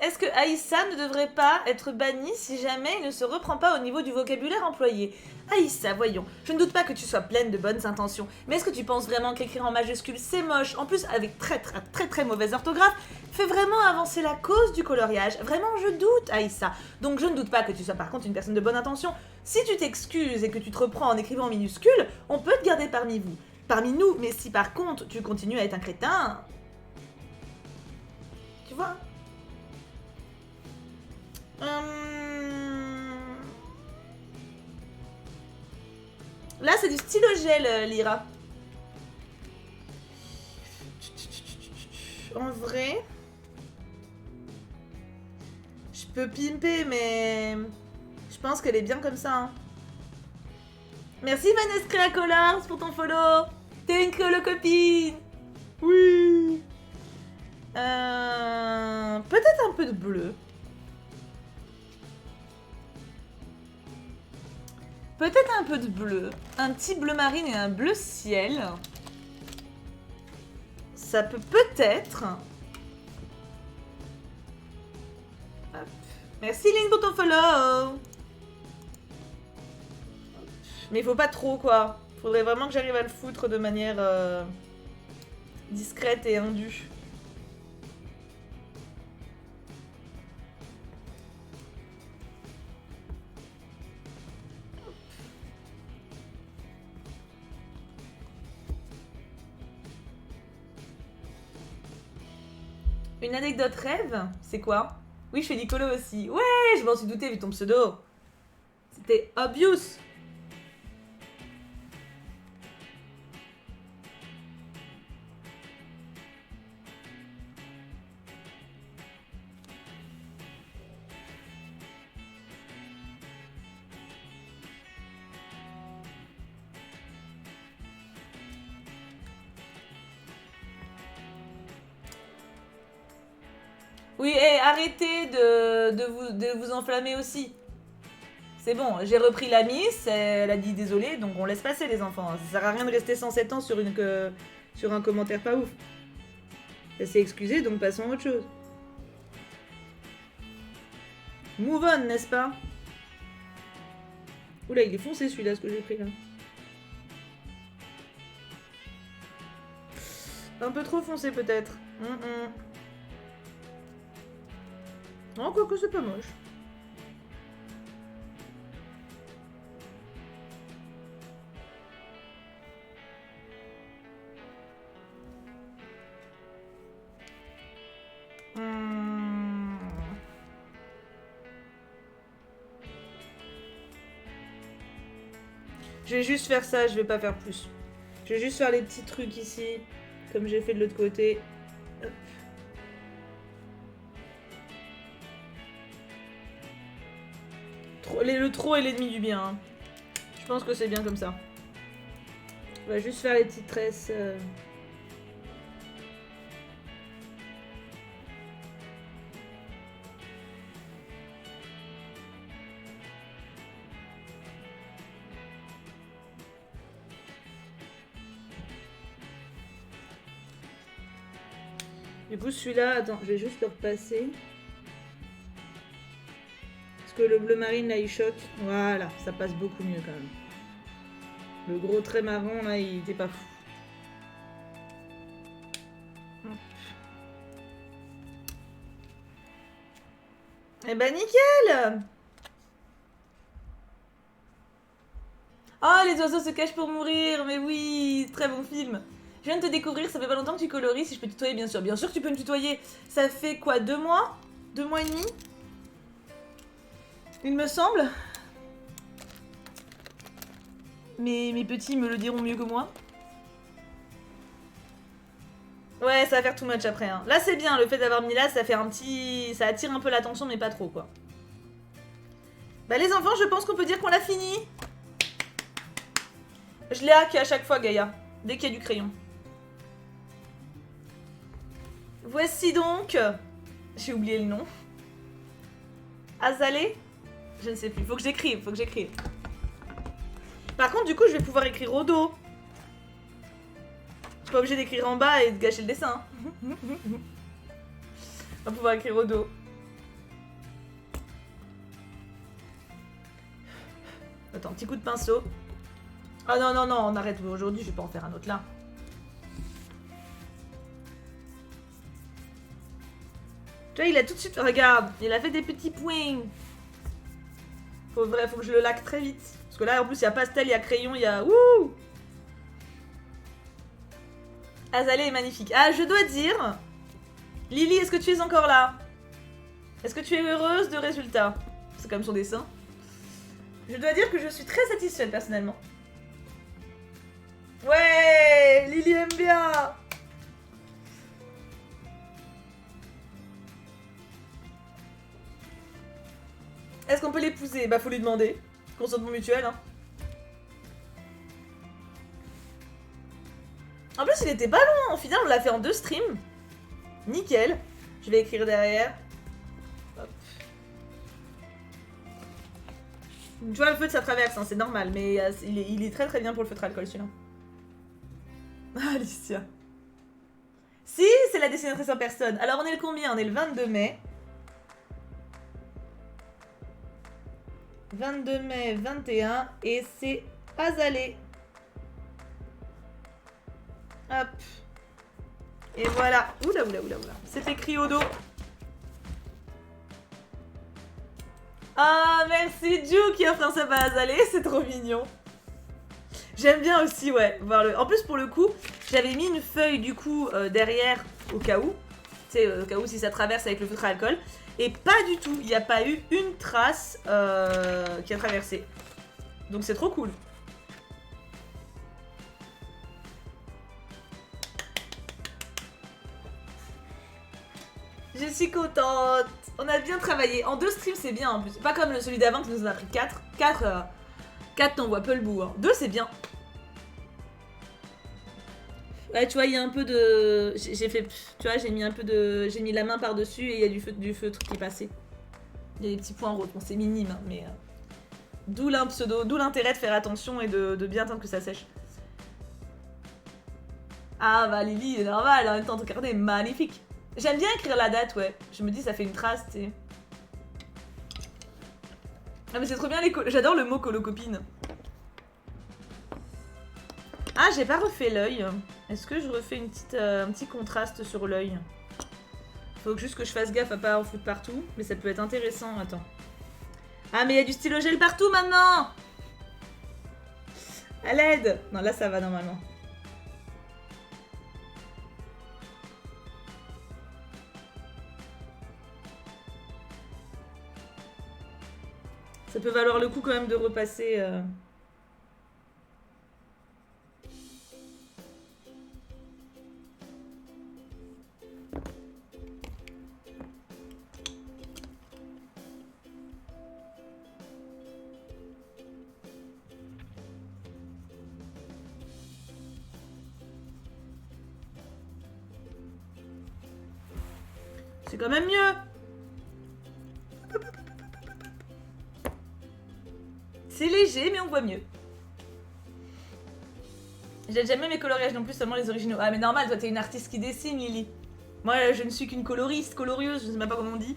Est-ce que Aïssa ne devrait pas être bannie si jamais il ne se reprend pas au niveau du vocabulaire employé? Aïssa, voyons, je ne doute pas que tu sois pleine de bonnes intentions, mais est-ce que tu penses vraiment qu'écrire en majuscule c'est moche, en plus avec très mauvaise orthographe, fait vraiment avancer la cause du coloriage? Vraiment, je doute, Aïssa. Donc je ne doute pas que tu sois par contre une personne de bonne intention. Si tu t'excuses et que tu te reprends en écrivant en minuscule, on peut te garder parmi nous, mais si par contre tu continues à être un crétin... Tu vois? Là, c'est du stylogel, Lyra. En vrai, je peux pimper, mais je pense qu'elle est bien comme ça. Hein. Merci Vanessa Creacolars pour ton follow. T'es une colo copine. Oui. Peut-être un peu de bleu. Peut-être un peu de bleu. Un petit bleu marine et un bleu ciel. Ça peut peut-être... Hop. Merci Lynn pour ton follow. Mais il faut pas trop quoi. Faudrait vraiment que j'arrive à le foutre de manière discrète et indue. Une anecdote rêve, c'est quoi? Oui, je fais Nicolo aussi. Ouais, je m'en suis douté vu ton pseudo. C'était obvious. Oui, et arrêtez de vous enflammer aussi. C'est bon, j'ai repris la miss, elle a dit désolé, donc on laisse passer les enfants. Ça sert à rien de rester 107 ans sur un commentaire pas ouf. Elle s'est excusée, donc passons à autre chose. Move on, n'est-ce pas? Oula, il est foncé celui-là, ce que j'ai pris là. Un peu trop foncé peut-être. Oh, quoique c'est pas moche. Je vais juste faire ça, je vais pas faire plus. Je vais juste faire les petits trucs ici, comme j'ai fait de l'autre côté. Hop. Le trop est l'ennemi du bien. Hein. Je pense que c'est bien comme ça. On va juste faire les petites tresses. Du coup, celui-là, attends, je vais juste le repasser. Parce que le bleu marine, là, il choque. Voilà, ça passe beaucoup mieux quand même. Le gros trait marron, là, il était pas fou. Eh ben, nickel! Oh, les oiseaux se cachent pour mourir, mais oui, très bon film. Je viens de te découvrir, ça fait pas longtemps que tu coloris, si je peux te tutoyer, bien sûr. Bien sûr que tu peux me tutoyer. Ça fait quoi, 2 mois? 2 mois et demi? Il me semble. Mais mes petits me le diront mieux que moi. Ouais, ça va faire too much après. Hein. Là, c'est bien, le fait d'avoir mis là, ça fait un petit... Ça attire un peu l'attention, mais pas trop, quoi. Bah, les enfants, je pense qu'on peut dire qu'on l'a fini. Je l'ai hack à chaque fois, Gaïa. Dès qu'il y a du crayon. Voici donc... J'ai oublié le nom. Azalée? Je ne sais plus. Faut que j'écrive, Par contre, du coup, je vais pouvoir écrire au dos. Je suis pas obligée d'écrire en bas et de gâcher le dessin. On va pouvoir écrire au dos. Attends, petit coup de pinceau. Ah non, non, non, on arrête aujourd'hui, je vais pas en faire un autre là. Tu vois, il a tout de suite... Regarde, il a fait des petits points. Faut que je le laque très vite. Parce que là, en plus, il y a pastel, il y a crayon, il y a... Wouh! Azalée est magnifique. Ah, je dois dire... Lily, est-ce que tu es encore là? Est-ce que tu es heureuse de résultat? C'est comme son dessin. Je dois dire que je suis très satisfaite, personnellement. Ouais! Lily aime bien! Est-ce qu'on peut l'épouser? Bah, faut lui demander. Consentement mutuel, hein. il était pas long. Au final, on l'a fait en 2 streams. Nickel. Je vais écrire derrière. Hop. Tu vois, le feutre, ça traverse, hein, c'est normal. Mais il est très très bien pour le feutre alcool, celui-là. Alicia. Si, c'est la dessinatrice en personne. Alors, on est le combien? On est le 22 mai. 22 mai 21. Et c'est Azalée. Hop. Et voilà. Oula, oula, oula, oula. C'est écrit au dos. Ah, merci Ju qui offre un sub à Azalée. C'est trop mignon. J'aime bien aussi, ouais, voir le... En plus, pour le coup, j'avais mis une feuille, du coup, derrière, au cas où. Tu sais, au cas où si ça traverse avec le feutre à alcool. Et pas du tout. Il n'y a pas eu une trace qui a traversé. Donc c'est trop cool. Je suis contente. On a bien travaillé. En 2 streams, c'est bien en plus. Pas comme celui d'avant qui nous en a pris 4. 4, t'en vois peu le bout. Hein. 2, c'est bien. Ouais, tu vois, il y a un peu de... J'ai fait... Tu vois, j'ai mis un peu de... J'ai mis la main par-dessus et il y a du feutre qui est passé. Il y a des petits points roses. Bon, c'est minime, hein, mais... D'où l'intérêt de faire attention et de bien attendre que ça sèche. Ah bah Lily, c'est normal, en même temps ton carnet est magnifique. J'aime bien écrire la date, ouais. Je me dis, ça fait une trace, tu sais. Ah mais c'est trop bien les... J'adore le mot colocopine. Ah, j'ai pas refait l'œil. Est-ce que je refais un petit contraste sur l'œil? Faut juste que je fasse gaffe à pas en foutre partout. Mais ça peut être intéressant. Attends. Ah, mais il y a du stylo gel partout maintenant! À l'aide! Non, là ça va normalement. Ça peut valoir le coup quand même de repasser... C'est quand même mieux. C'est léger, mais on voit mieux. J'ai jamais mes coloriages non plus, seulement les originaux. Ah mais normal, toi t'es une artiste qui dessine, Lily. Moi je ne suis qu'une coloriste, colorieuse, je sais même pas comment on dit.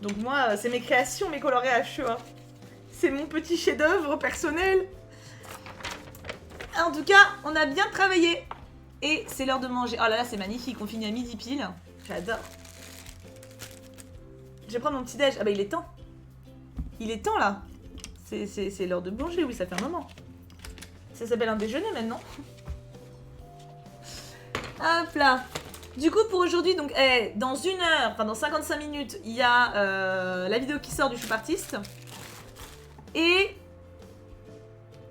Donc moi, c'est mes créations, mes coloriages, tu vois. C'est mon petit chef-d'œuvre personnel. En tout cas, on a bien travaillé. Et c'est l'heure de manger. Oh là là, c'est magnifique, on finit à midi pile. J'adore. Je vais prendre mon petit déj. Ah bah il est temps. Il est temps là. C'est l'heure de manger, oui, ça fait un moment. Ça s'appelle un déjeuner maintenant. Hop là. Du coup pour aujourd'hui, donc dans 1 heure, enfin dans 55 minutes, il y a la vidéo qui sort du Choup Artiste. Et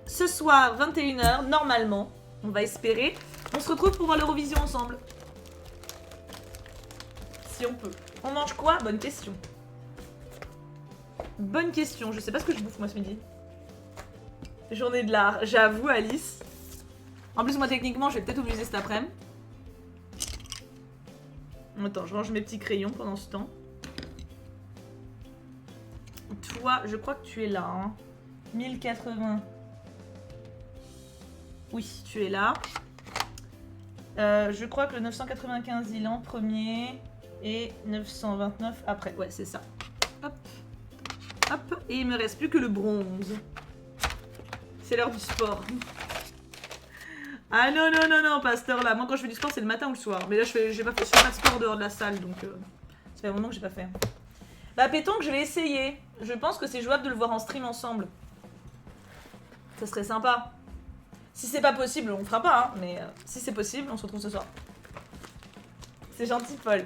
ce soir, 21 h, normalement, on va espérer, on se retrouve pour voir l'Eurovision ensemble. Si on peut. On mange quoi? Bonne question. Bonne question, je sais pas ce que je bouffe moi ce midi. Journée de l'art, j'avoue Alice. En plus moi techniquement je vais peut-être oublier cet après-midi. Attends, je range mes petits crayons pendant ce temps. Toi, je crois que tu es là. Hein. 1080. Oui, tu es là. Je crois que le 995 il est en premier. Et 929 après. Ouais, c'est ça. Hop. Hop. Et il me reste plus que le bronze. C'est l'heure du sport. Ah non, non, non, non, pas à cette heure-là. Moi, quand je fais du sport, c'est le matin ou le soir. Mais là, je fais pas de sport dehors de la salle, donc ça fait un moment que j'ai pas fait. Bah, pétanque, je vais essayer. Je pense que c'est jouable de le voir en stream ensemble. Ça serait sympa. Si c'est pas possible, on fera pas, hein. Mais si c'est possible, on se retrouve ce soir. C'est gentil, Paul.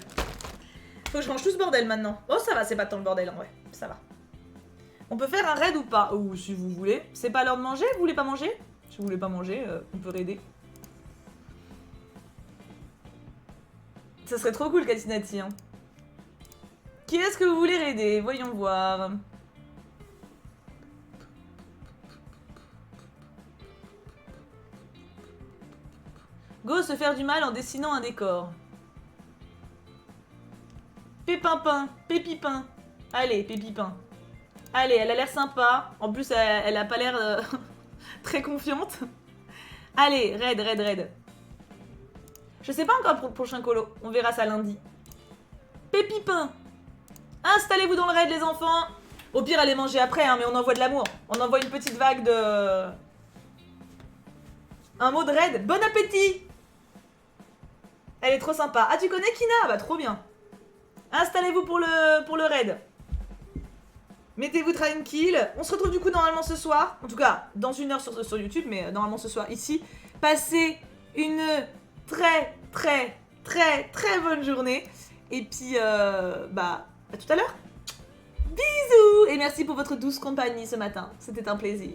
Faut que je range tout ce bordel maintenant. Oh, ça va, c'est pas tant le bordel en vrai. Ça va. On peut faire un raid ou pas? Ou si vous voulez. C'est pas l'heure de manger? Vous voulez pas manger? Si vous voulez pas manger, on peut raider. Ça serait trop cool, Katinati. Hein. Qui est-ce que vous voulez raider? Voyons voir. Go se faire du mal en dessinant un décor. Pépipin, Pépipin. Allez, Pépipin. Allez, elle a l'air sympa. En plus, elle a pas l'air très confiante. Allez, raid. Je sais pas encore pour le prochain colo. On verra ça lundi. Pépipin. Installez-vous dans le raid, les enfants. Au pire, allez manger après, hein, mais on envoie de l'amour. On envoie une petite vague de... Un mot de raid. Bon appétit. Elle est trop sympa. Ah, tu connais Kina? Bah, trop bien. Installez-vous pour le raid. Mettez-vous tranquille. On se retrouve du coup normalement ce soir. En tout cas, dans 1 heure sur YouTube, mais normalement ce soir ici. Passez une très bonne journée. Et puis, bah, à tout à l'heure. Bisous. Et merci pour votre douce compagnie ce matin. C'était un plaisir.